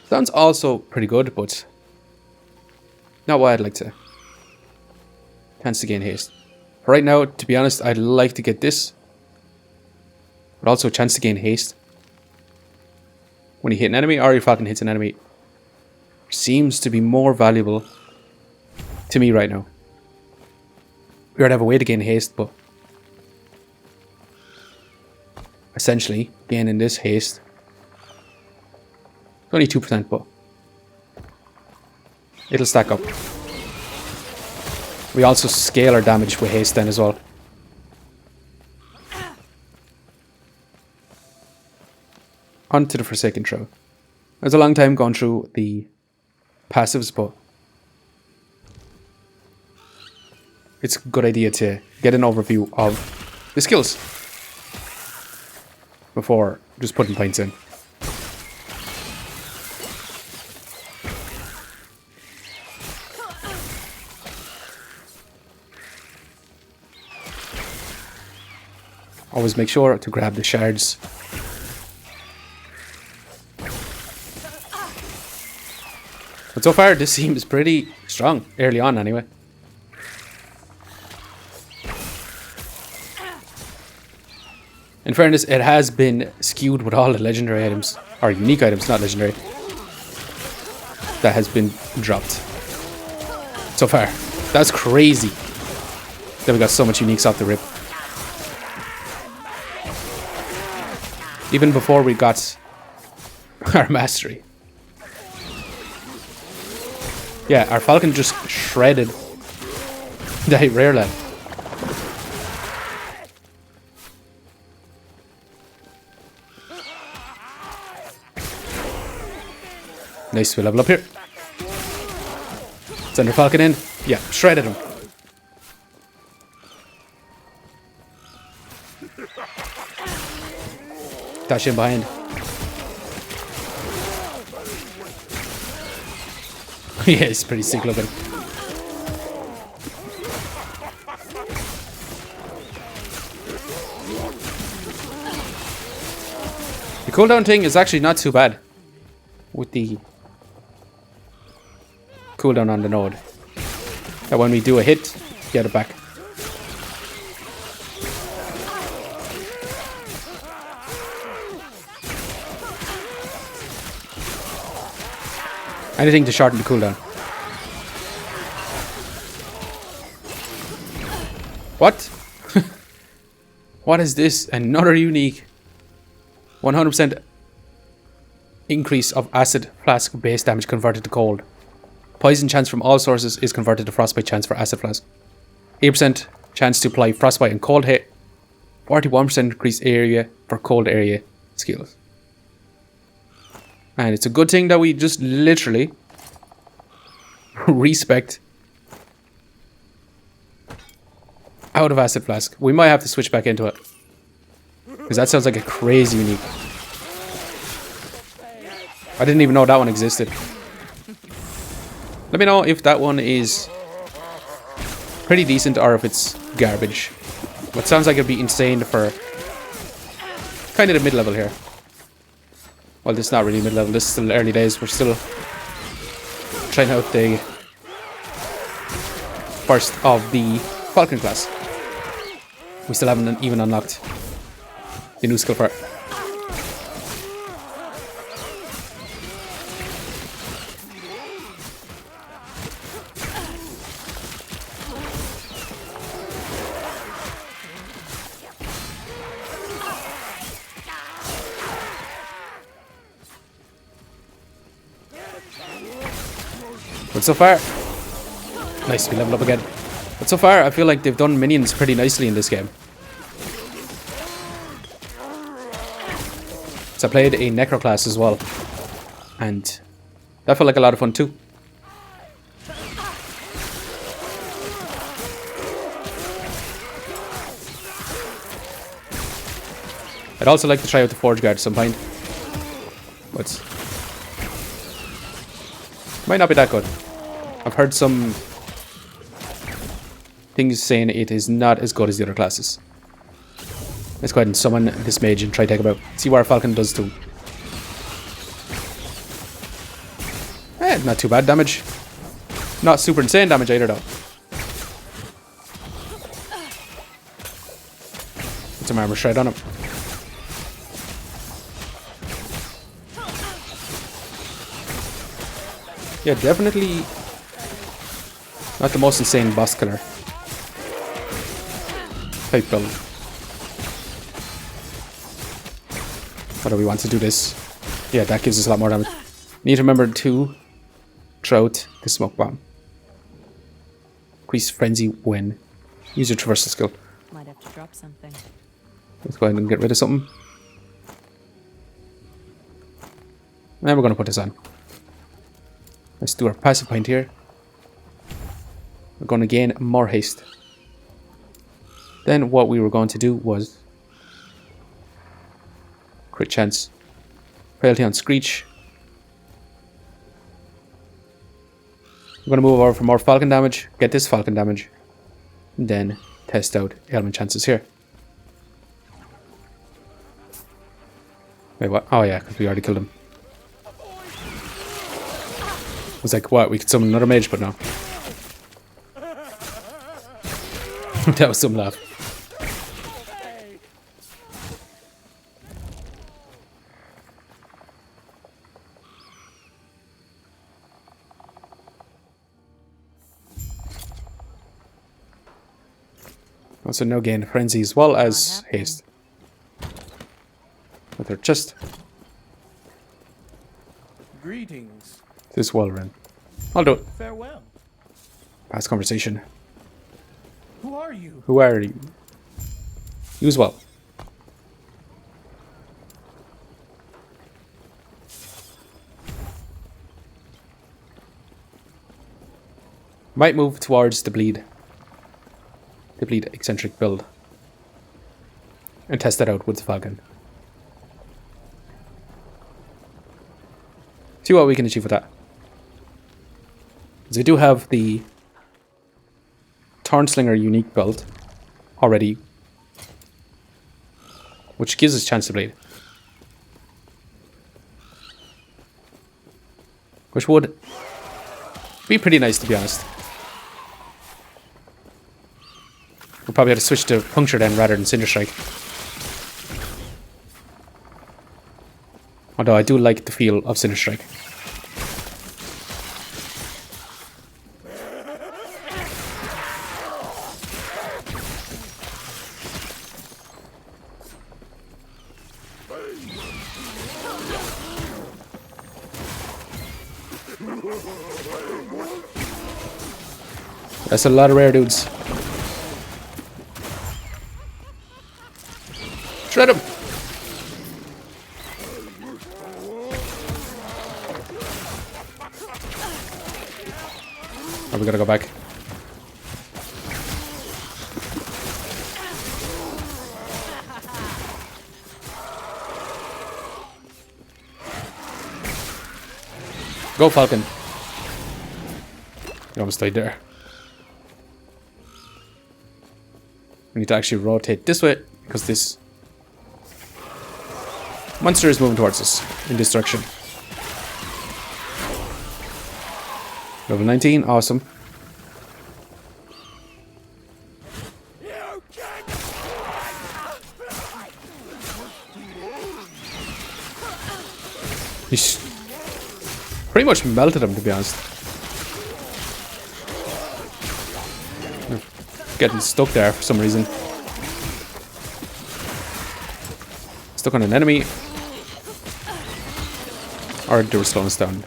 sounds also pretty good, but not what I'd like to. Chance to gain haste. For right now, to be honest, I'd like to get this. But also a chance to gain haste. When you hit an enemy or your falcon hits an enemy. Seems to be more valuable to me right now. We already have a way to gain haste, but essentially gaining this haste. It's only 2%, but it'll stack up. We also scale our damage with haste then as well. On to the Forsaken Trail. It was a long time going through the passives, but it's a good idea to get an overview of the skills before just putting points in. Always make sure to grab the shards. But so far, this seems pretty strong, early on anyway. In fairness, it has been skewed with all the legendary items, or unique items, not legendary, that has been dropped. So far. That's crazy that we got so much uniques off the rip. Even before we got our mastery. Yeah, our falcon just shredded that rare land. Nice, we level up here. Send our falcon in. Yeah, shredded him. Dash in behind. Yeah, it's pretty sick looking. The cooldown thing is actually not too bad with the cooldown on the node. That when we do a hit, get it back. Anything to shorten the cooldown. What? What is this? Another unique 100% increase of acid flask base damage converted to cold. Poison chance from all sources is converted to frostbite chance for acid flask. 8% chance to apply frostbite and cold hit. 41% increased area for cold area skills. And it's a good thing that we just literally respect out of acid flask. We might have to switch back into it, because that sounds like a crazy unique. I didn't even know that one existed. Let me know if that one is pretty decent or if it's garbage. But sounds like it'd be insane for kind of the mid-level here. Well, this is not really mid-level. This is still early days. We're still trying out the first of the Falcon class. We still haven't even unlocked the new skill for it. But so far, nice, we level up again. But so far, I feel like they've done minions pretty nicely in this game. So I played a Necro class as well, and that felt like a lot of fun too. I'd also like to try out the Forge Guard at some point, but might not be that good. I've heard some things saying it is not as good as the other classes. Let's go ahead and summon this mage and try to take him out. See what our Falcon does too. Not too bad damage. Not super insane damage either though. Put some armor shred on him. Yeah, definitely not the most insane boss killer type build. How do we want to do this? Yeah, that gives us a lot more damage. Need to remember to throw out the smoke bomb. Increase frenzy when use your traversal skill. Might have to drop something. Let's go ahead and get rid of something. And we're going to put this on. Let's do our passive point here. We're going to gain more haste. Then what we were going to do was crit chance, frailty on Screech. We're going to move over for more Falcon damage, get this Falcon damage, and then test out ailment chances here. Wait, what? Oh yeah, because we already killed him. I was like, what? We could summon another mage, but no. That was some laugh. Also no gain frenzy as well as haste. But they're just Greetings. this well run. I'll do it. Farewell. Past conversation. Who are you? Who are you? You as well. Might move towards the bleed eccentric build and test that out with the Falcon. See what we can achieve with that. Because we do have the Thornslinger unique build already, which gives us chance to bleed, which would be pretty nice, to be honest. We'll probably have to switch to Puncture then rather than Cinder Strike. Although I do like the feel of Cinder Strike. That's a lot of rare dudes. Shred him! Oh, we gotta go back. Go, Falcon. You almost died there. We need to actually rotate this way because this monster is moving towards us in this direction. Level 19, awesome. He's pretty much melted him, to be honest. Getting stuck there for some reason. Stuck on an enemy. Or they were slowing us down.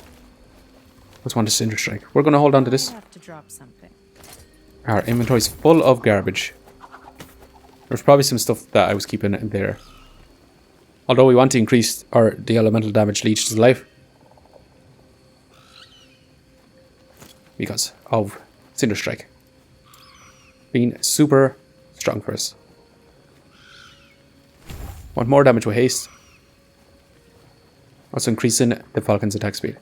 Let's want a Cinder Strike. We're going to hold on to this. Have to drop something. Our inventory's full of garbage. There's probably some stuff that I was keeping in there. Although we want to increase the elemental damage leech to life. Because of Cinder Strike. Being super strong for us. Want more damage with haste. Also increasing the Falcon's attack speed.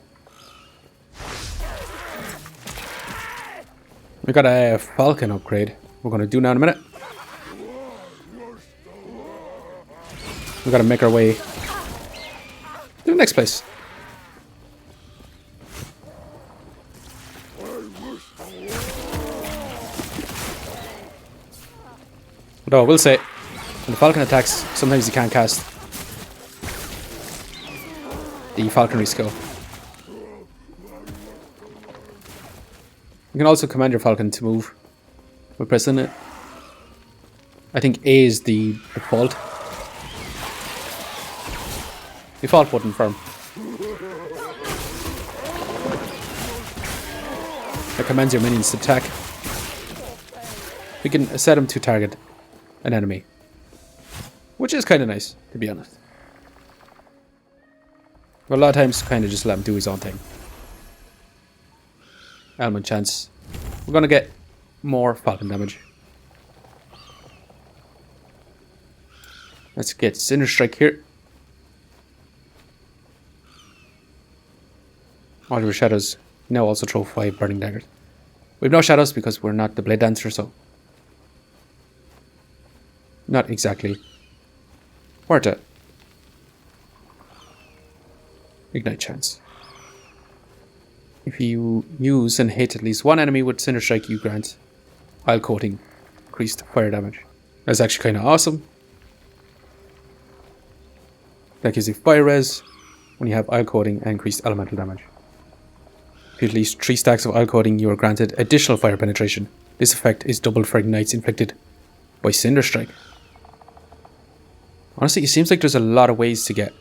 We got a Falcon upgrade. We're going to do now in a minute. We got to make our way to the next place. Although I will say, when the Falcon attacks, sometimes you can't cast the Falconry Skill. You can also command your Falcon to move by pressing it. I think A is the default. Default button for him. That commands your minions to attack. We can set him to target an enemy. Which is kind of nice, to be honest. But a lot of times, kind of just let him do his own thing. Element chance. We're going to get more Falcon damage. Let's get Cinder Strike here. All your shadows now also throw 5 burning daggers. We have no shadows because we're not the Blade Dancer, so not exactly worth it. Ignite chance. If you use and hit at least one enemy with Cinder Strike, you grant Oil Coating increased fire damage. That's actually kind of awesome. That gives you fire res when you have Oil Coating and increased elemental damage. If you at least 3 stacks of Oil Coating, you are granted additional fire penetration. This effect is doubled for ignites inflicted by Cinder Strike. Honestly, it seems like there's a lot of ways to get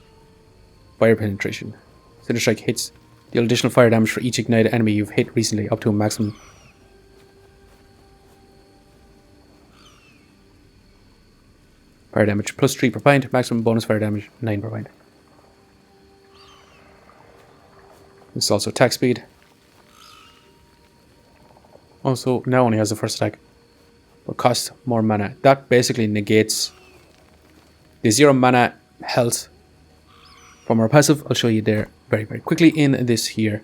fire penetration. Cinder Strike hits deal additional fire damage for each ignited enemy you've hit recently, up to a maximum. Fire damage plus 3 per point, maximum bonus fire damage 9 per point. This is also attack speed. Also, now only has the first attack, but costs more mana. That basically negates the 0 mana health from our passive. I'll show you there very, very quickly in this here.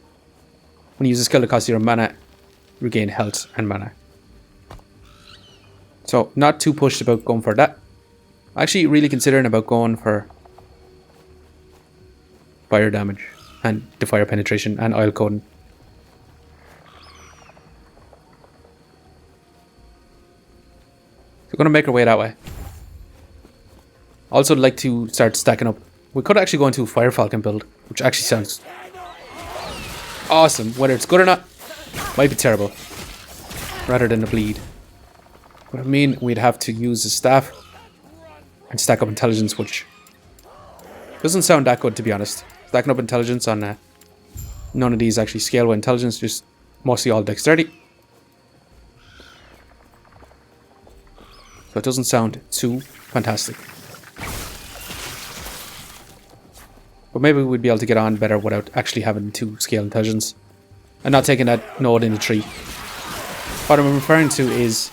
When you use a skill that costs 0 mana, regain health and mana. So, not too pushed about going for that. Actually, really considering about going for fire damage and the fire penetration and oil coating. So, we're going to make our way that way. Also, like to start stacking up. We could actually go into a Fire Falcon build, which actually sounds awesome. Whether it's good or not, might be terrible. Rather than the bleed. But I mean, we'd have to use the staff and stack up intelligence, which doesn't sound that good, to be honest. Stacking up intelligence on None of these actually scale with intelligence, just mostly all dexterity. So it doesn't sound too fantastic. But maybe we'd be able to get on better without actually having to scale intelligence. And not taking that node in the tree. What I'm referring to is...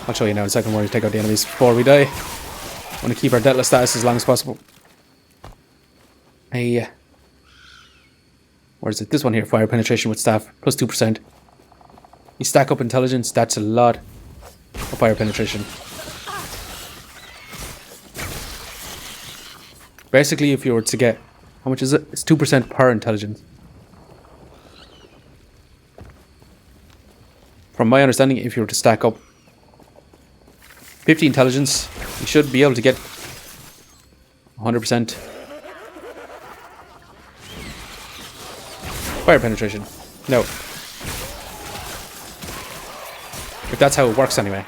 I'll show you now in a second where we take out the enemies before we die. I want to keep our deathless status as long as possible. Where is it? This one here, fire penetration with staff, plus 2%. You stack up intelligence, that's a lot of fire penetration. Basically, if you were to get, how much is it? It's 2% per intelligence. From my understanding, if you were to stack up 50 intelligence, you should be able to get 100% fire penetration. No. If that's how it works anyway.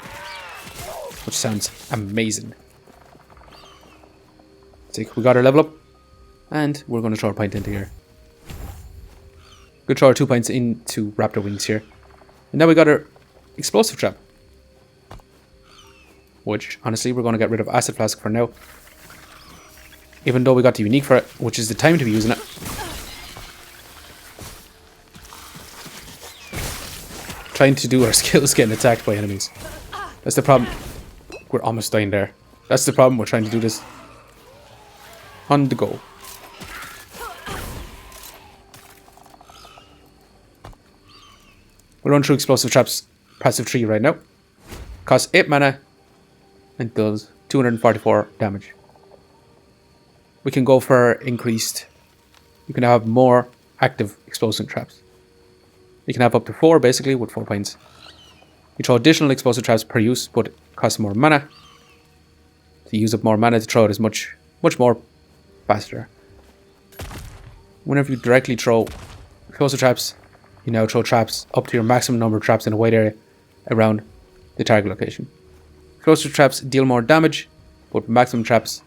Which sounds amazing. So we got our level up. And we're going to throw our pint into here. We'll throw our 2 pints into raptor wings here. And now we got our explosive trap. Which, honestly, we're going to get rid of acid flask for now. Even though we got the unique for it, which is the time to be using it. Trying to do our skills getting attacked by enemies. That's the problem. We're almost dying there. That's the problem. We're trying to do this on the go. We'll run through explosive traps passive tree right now. Costs 8 mana and does 244 damage. We can go for increased. You can have more active explosive traps. You can have up to 4 basically with 4 points. You throw additional explosive traps per use, but it costs more mana. To use up more mana to throw it is much more faster. Whenever you directly throw explosive traps, you now throw traps up to your maximum number of traps in a wide area around the target location. Explosive traps deal more damage, but maximum traps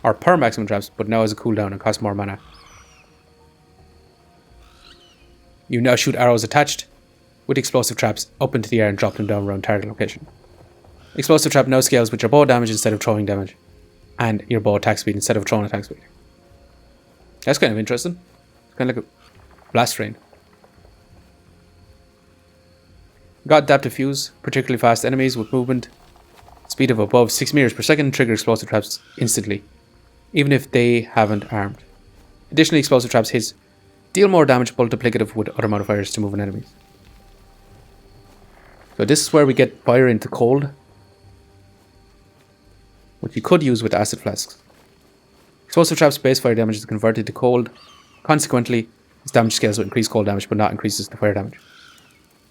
are per maximum traps, but now has a cooldown and costs more mana. You now shoot arrows attached with explosive traps up into the air and drop them down around target location. Explosive trap now scales with your bow damage instead of throwing damage, and your bow attack speed instead of throwing attack speed. That's kind of interesting. It's kind of like a blast rain. Got adaptive fuse, particularly fast enemies with movement speed of above 6 meters per second trigger explosive traps instantly, even if they haven't armed. Additionally, explosive traps hits deal more damage multiplicative with other modifiers to moving enemies. So this is where we get fire into cold, which you could use with acid flasks. Explosive traps base fire damage is converted to cold. Consequently, its damage scales with increased cold damage but not increases the fire damage.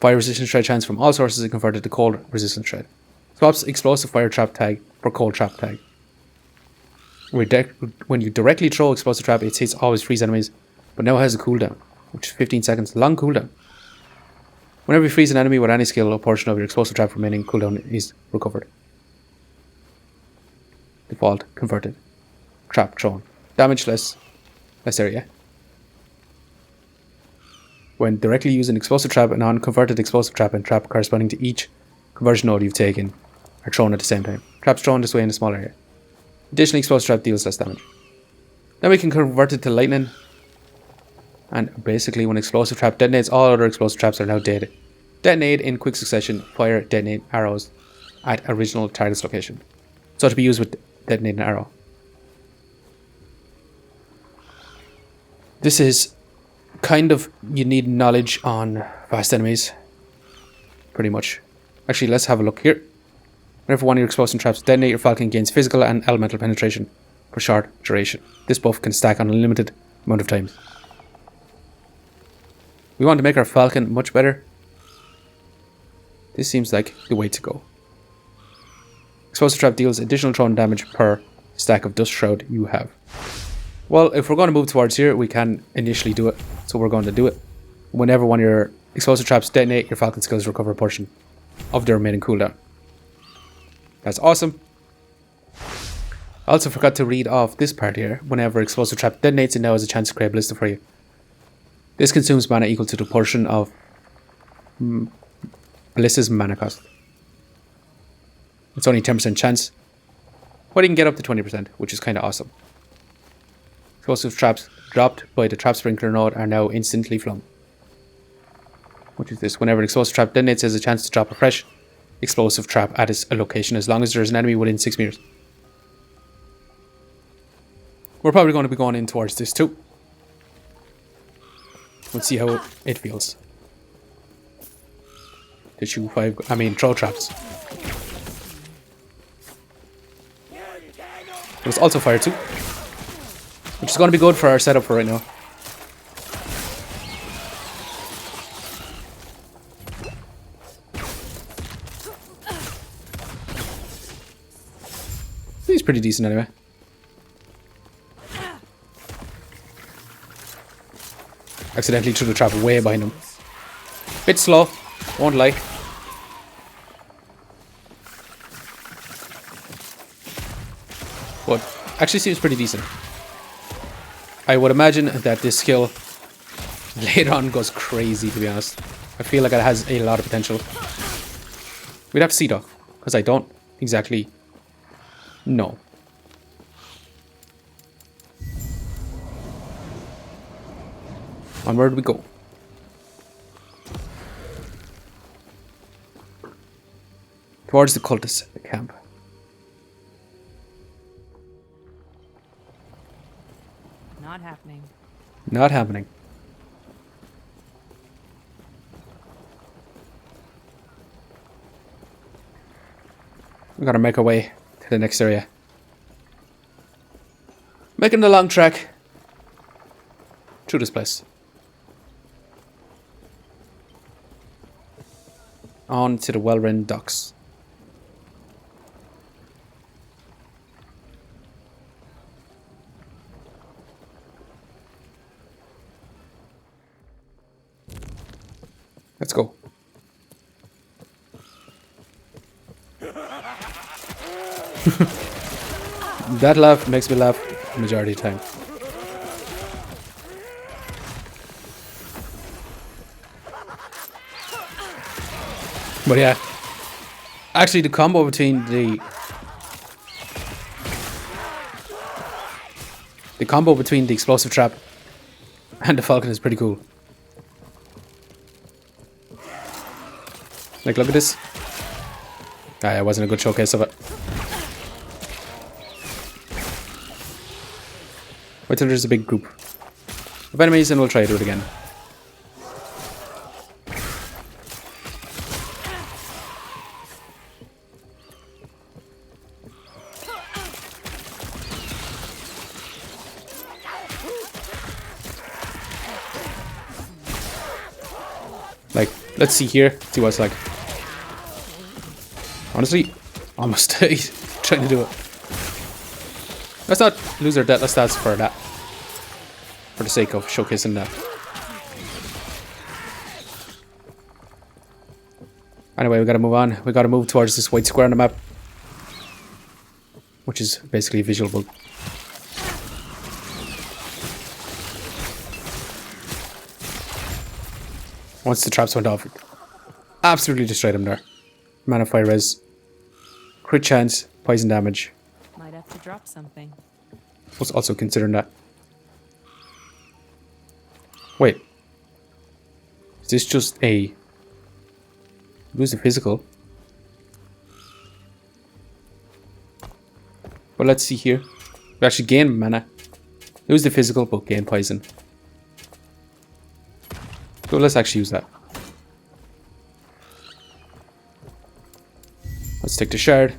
Fire resistance shred chance from all sources is converted to cold resistance shred. Swaps explosive fire trap tag for cold trap tag. When you directly throw explosive trap, its hits always freeze enemies, but now has a cooldown, which is 15 seconds long cooldown. Whenever you freeze an enemy with any skill, a portion of your explosive trap remaining cooldown is recovered. Default converted. Trap thrown. Damage less area. When directly using explosive trap, a non-converted explosive trap and trap corresponding to each conversion node you've taken are thrown at the same time. Traps thrown this way in a small area. Additionally, explosive trap deals less damage. Then we can convert it to lightning. And basically, when explosive trap detonates, all other explosive traps are now dead. Detonate in quick succession. Fire detonate arrows at original target's location. So to be used with detonate an arrow. This is kind of, you need knowledge on fast enemies. Pretty much. Actually, let's have a look here. Whenever one of your explosive traps detonate, your falcon gains physical and elemental penetration for short duration. This buff can stack on a limited amount of times. We want to make our falcon much better. This seems like the way to go. Explosive trap deals additional thrown damage per stack of dust shroud you have. Well, if we're going to move towards here, we can initially do it. So we're going to do it. Whenever one of your explosive traps detonate, your falcon skills recover a portion of the remaining cooldown. That's awesome. I also forgot to read off this part here. Whenever explosive trap detonates, it now has a chance to create a ballista for you. This consumes mana equal to the portion of ballista's mana cost. It's only 10% chance, but you can get up to 20%, which is kind of awesome. Explosive traps dropped by the trap sprinkler node are now instantly flung. What is this? Whenever an explosive trap detonates, it has a chance to drop a fresh explosive trap at its location as long as there is an enemy within 6 meters. We're probably going to be going in towards this too. We'll see how it feels. To shoot throw traps. There's also fire too, which is going to be good for our setup for right now. He's pretty decent anyway. Accidentally threw the trap way behind him. Bit slow, won't lie. But actually seems pretty decent. I would imagine that this skill later on goes crazy, to be honest. I feel like it has a lot of potential. We'd have to see though, because I don't exactly know. Onward we go. Towards the cultist camp. Not happening. Not happening. We gotta make our way to the next area. Making the long trek through this place. On to the well-run docks. Let's go. That laugh makes me laugh the majority of the time. But yeah, actually the combo between the explosive trap and the falcon is pretty cool. Like, look at this. Ah, it wasn't a good showcase of it. Wait till there's a big group of enemies and we'll try to do it again. Like, let's see here, see what it's like. Honestly, almost died trying to do it. Let's not lose our death stats for that. For the sake of showcasing that. Anyway, we gotta move on. We gotta move towards this white square on the map. Which is basically a visual bug. Once the traps went off, it absolutely destroyed him there. Mana fire res. Crit chance, poison damage. Might have to drop something. Was also considering that. Wait. Is this just a... lose the physical? But let's see here. We actually gain mana. Lose the physical, but gain poison. So let's actually use that. Let's take the shard.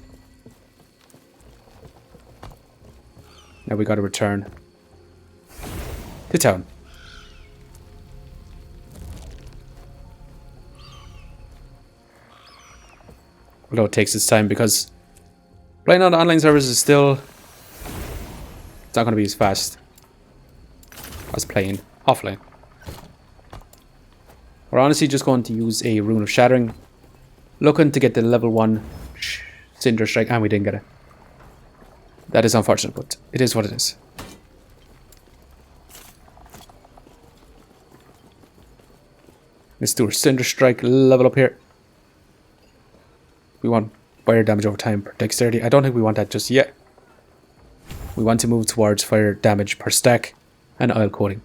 Now we gotta return to town. Although it takes its time because playing on the online servers is still... it's not gonna be as fast as playing offline. We're honestly just going to use a Rune of Shattering. Looking to get the level 1 Cinder Strike, and we didn't get it. That is unfortunate, but it is what it is. Let's do a Cinder Strike level up here. We want fire damage over time per dexterity. I don't think we want that just yet. We want to move towards fire damage per stack and oil coating.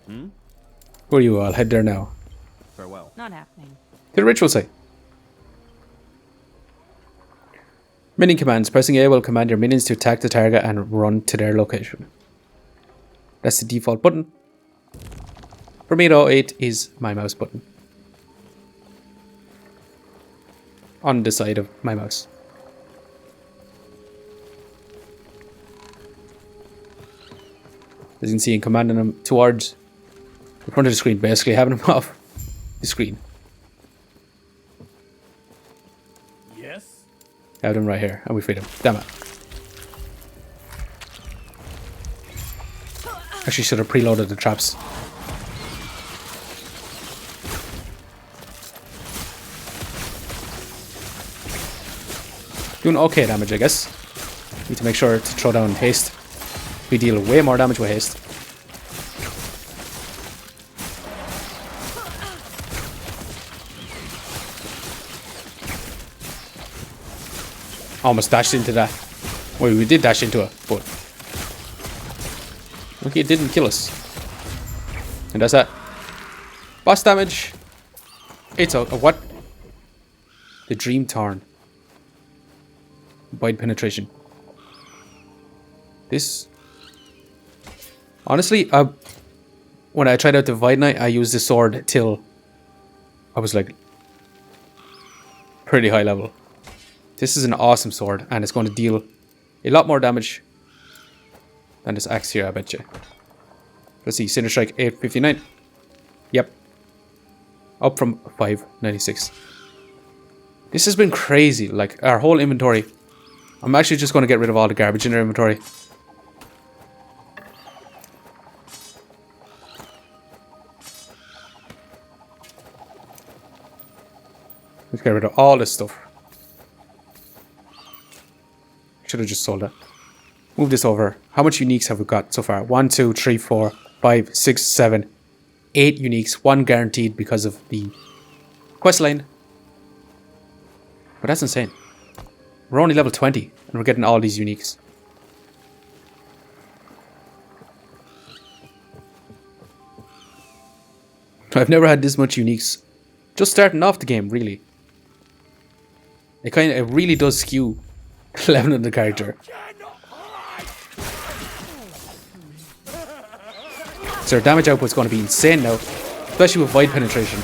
Where are you? I'll head there now. Farewell. Not happening. To the ritual site. Minion commands. Pressing A will command your minions to attack the target and run to their location. That's the default button. For me though, 8 is my mouse button. On the side of my mouse. As you can see, in commanding them towards the front of the screen, basically having them off the screen. Yes? Have them right here, and we free them. Damn it. Actually should have preloaded the traps. Doing okay damage, I guess. Need to make sure to throw down haste. We deal way more damage with haste. Almost dashed into that. Well, we did dash into it, but okay, it didn't kill us. And that's that. Boss damage. It's a what? The Dream Tarn. Wide penetration. This. Honestly, when I tried out the Void Knight, I used the sword till I was like pretty high level. This is an awesome sword, and it's going to deal a lot more damage than this axe here, I bet you. Let's see, Cinder Strike 859. Yep. Up from 596. This has been crazy, like our whole inventory. I'm actually just going to get rid of all the garbage in our inventory. Let's get rid of all this stuff. Should have just sold it. Move this over. How much uniques have we got so far? 1, 2, 3, 4, 5, 6, 7, 8 uniques. 1 guaranteed because of the quest line. But that's insane. We're only level 20 and we're getting all these uniques. I've never had this much uniques. Just starting off the game, really. It really does skew leveling of the character. So our damage output's going to be insane now, especially with void penetration.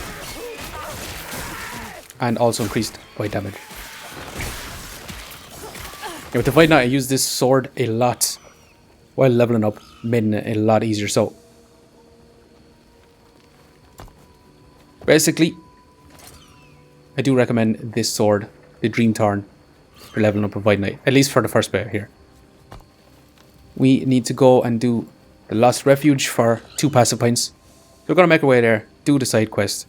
And also increased void damage. Yeah, with the Void Knight, I use this sword a lot while leveling up, making it a lot easier. So, basically, I do recommend this sword, the Dream Tarn, for leveling up a Void Knight, at least for the first bit here. We need to go and do the Lost Refuge for 2 passive points. So we're going to make our way there, do the side quest.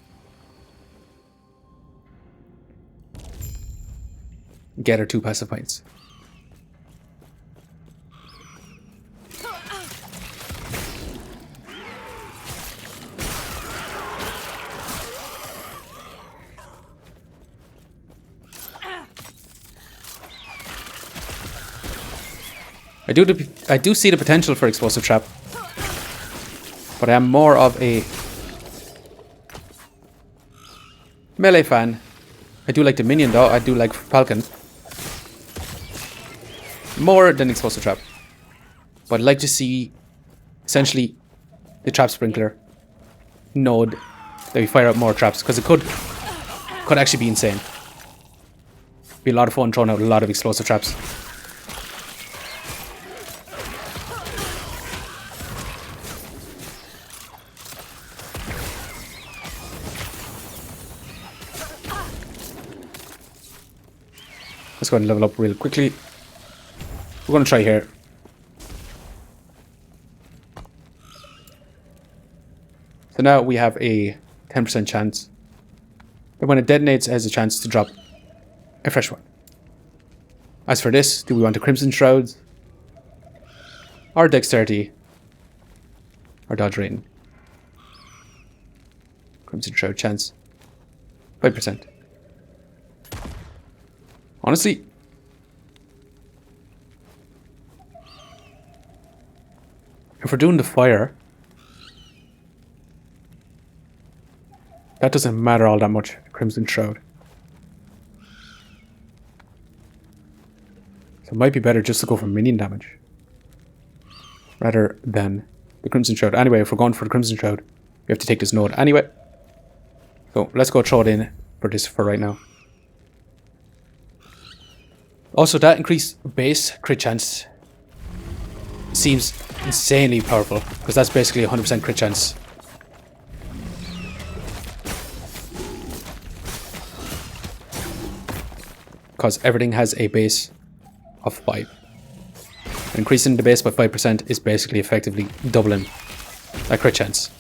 Get our 2 passive points. I do see the potential for Explosive Trap, but I am more of a melee fan. I do like the minion though. I do like Falcon more than Explosive Trap, but I'd like to see essentially the Trap Sprinkler node that we fire out more traps, because it could actually be insane. Be a lot of fun throwing out a lot of explosive traps. Let's go ahead and level up real quickly. We're going to try here. So now we have a 10% chance that when it detonates, it has a chance to drop a fresh one. As for this, do we want the Crimson Shrouds? Or Dexterity? Or Dodge Rating? Crimson Shroud chance. 5%. Honestly, if we're doing the fire, that doesn't matter all that much, Crimson Shroud. So it might be better just to go for minion damage rather than the Crimson Shroud. Anyway, if we're going for the Crimson Shroud, we have to take this node anyway. So let's go throw it in for this for right now. Also, that increased base crit chance seems insanely powerful, because that's basically 100% crit chance. Because everything has a base of 5. And increasing the base by 5% is basically effectively doubling that crit chance.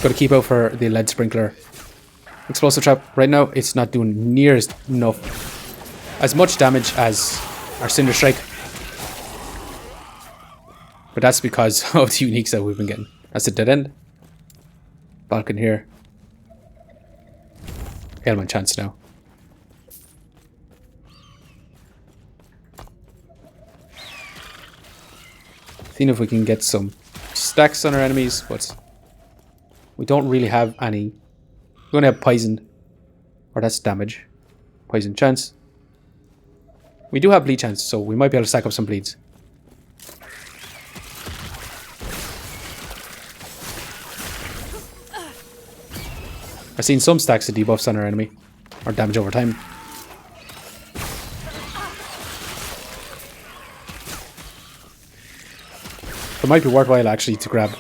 Got to keep out for the lead sprinkler. Explosive trap, right now it's not doing near enough as much damage as our Cinder Strike. But that's because of the uniques that we've been getting. That's a dead end. Falcon here. Ailment chance now. Seeing if we can get some stacks on our enemies, but we don't really have any. We only have poison, or that's damage. Poison chance. We do have bleed chance, so we might be able to stack up some bleeds. I've seen some stacks of debuffs on our enemy, or damage over time. It might be worthwhile actually to grab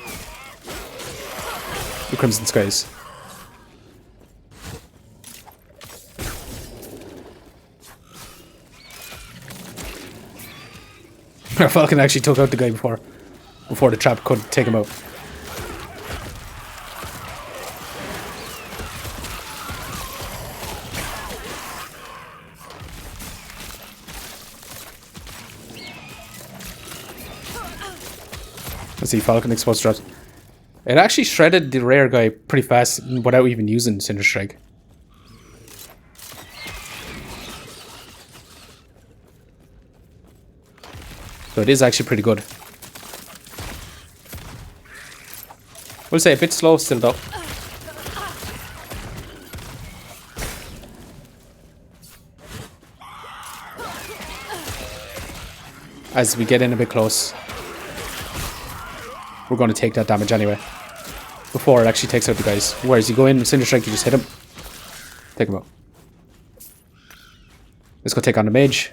the Crimson Skies. Our Falcon actually took out the guy before the trap could take him out. Let's see, Falcon exposed drops. It actually shredded the rare guy pretty fast without even using Cinder Strike. So it is actually pretty good. We'll say a bit slow still though. As we get in a bit close, we're going to take that damage anyway, before it actually takes out the guys. Whereas you go in with Cinder Strike, you just hit him, take him out. Let's go take on the mage.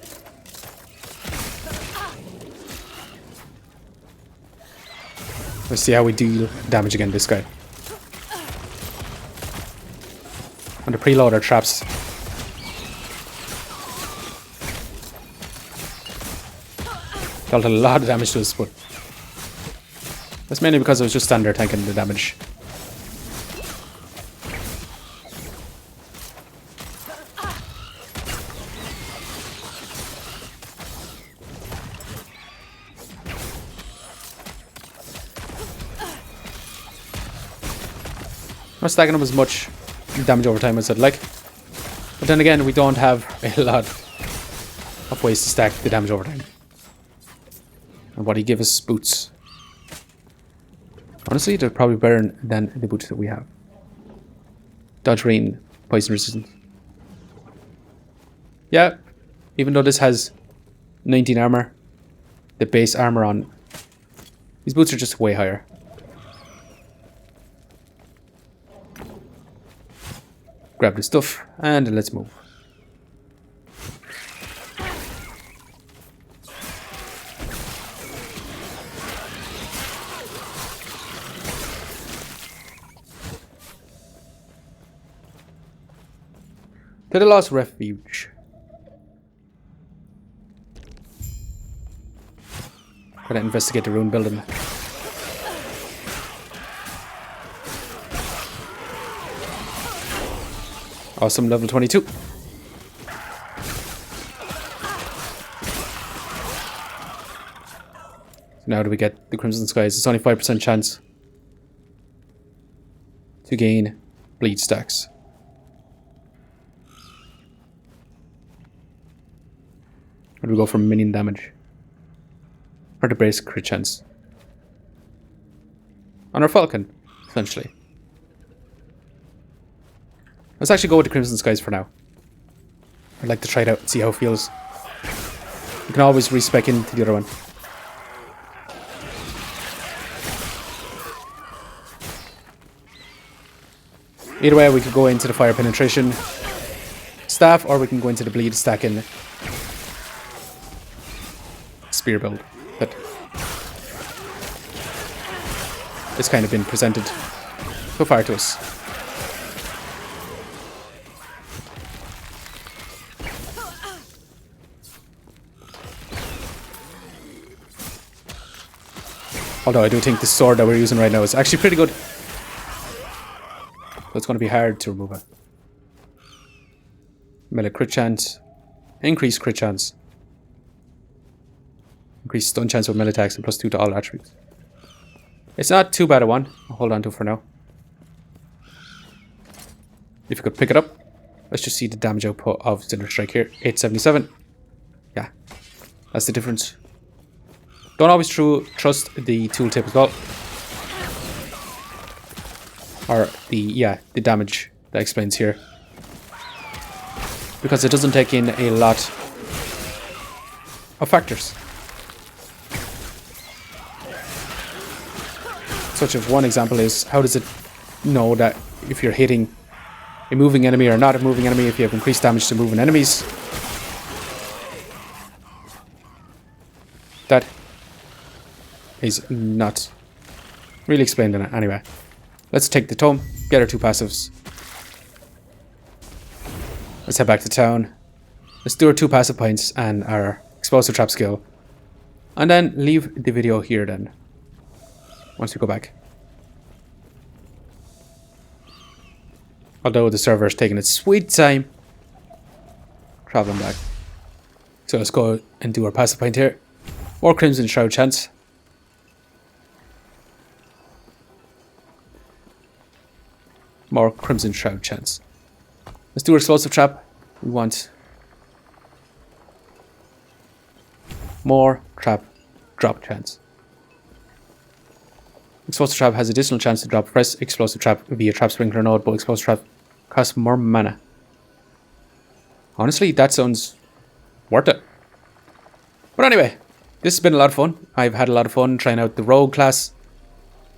Let's see how we deal damage against this guy. And to preload our traps. Dealt a lot of damage to us, but that's mainly because I was just standing there tanking the damage. Not stacking up as much damage over time as I'd like. But then again, we don't have a lot of ways to stack the damage over time. And what he gives us boots. Honestly, they're probably better than the boots that we have. Dodge rain, poison resistance. Yeah, even though this has 19 armor, the base armor on these boots are just way higher. Grab the stuff and let's move. To the Lost Refuge. Gotta investigate the ruin building. Awesome, level 22. Now do we get the Crimson Skies? It's only 5% chance to gain bleed stacks. Or do we go for minion damage? Or the brace crit chance? On our Falcon, essentially. Let's actually go with the Crimson Skies for now. I'd like to try it out and see how it feels. You can always respec into the other one. Either way, we could go into the fire penetration staff, or we can go into the bleed stacking spear build that has kind of been presented so far to us. Although I do think the sword that we're using right now is actually pretty good. So it's going to be hard to remove it. Melee crit chance. Increased crit chance. Increased stun chance with melee attacks and +2 to all attributes. It's not too bad a one. I'll hold on to it for now. If you could pick it up. Let's just see the damage output of Cinder Strike here. 877. Yeah. That's the difference. Don't always trust the tooltip as well. Or the damage that explains here. Because it doesn't take in a lot of factors. Such as one example is, how does it know that if you're hitting a moving enemy or not a moving enemy if you have increased damage to moving enemies? That is not really explained in it. Anyway, let's take the tome, get our 2 passives. Let's head back to town. Let's do our 2 passive points and our explosive trap skill. And then leave the video here then. Once we go back. Although the server is taking its sweet time traveling back. So let's go and do our passive point here. More Crimson Shroud chance. More Crimson Shroud chance. Let's do our explosive trap. We want more trap drop chance. Explosive trap has additional chance to drop press explosive trap via trap sprinkler node, but explosive trap costs more mana. Honestly, that sounds worth it. But anyway, this has been a lot of fun. I've had a lot of fun trying out the rogue class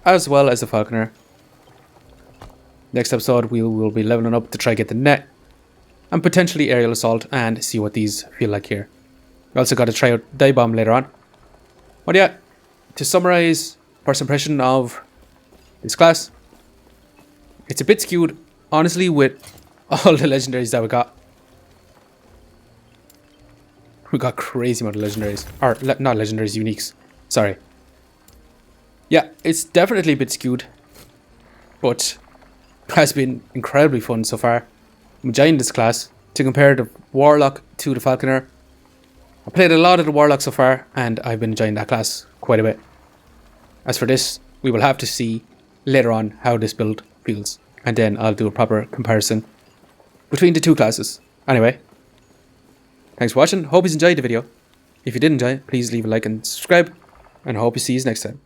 as well as the falconer. Next episode we will be leveling up to try get the net and potentially aerial assault and see what these feel like here. We also got to try out dive bomb later on. But yeah, to summarize first impression of this class, it's a bit skewed honestly with all the legendaries that we got. We got crazy amount of legendaries, or not legendaries, uniques, sorry. Yeah, it's definitely a bit skewed, but it has been incredibly fun so far. I'm enjoying this class. To compare the Warlock to the Falconer, I played a lot of the Warlock so far and I've been enjoying that class quite a bit. As for this, we will have to see later on how this build feels, and then I'll do a proper comparison between the 2 classes. Anyway, thanks for watching. Hope you enjoyed the video. If you did enjoy it, please leave a like and subscribe, and I hope to see you next time.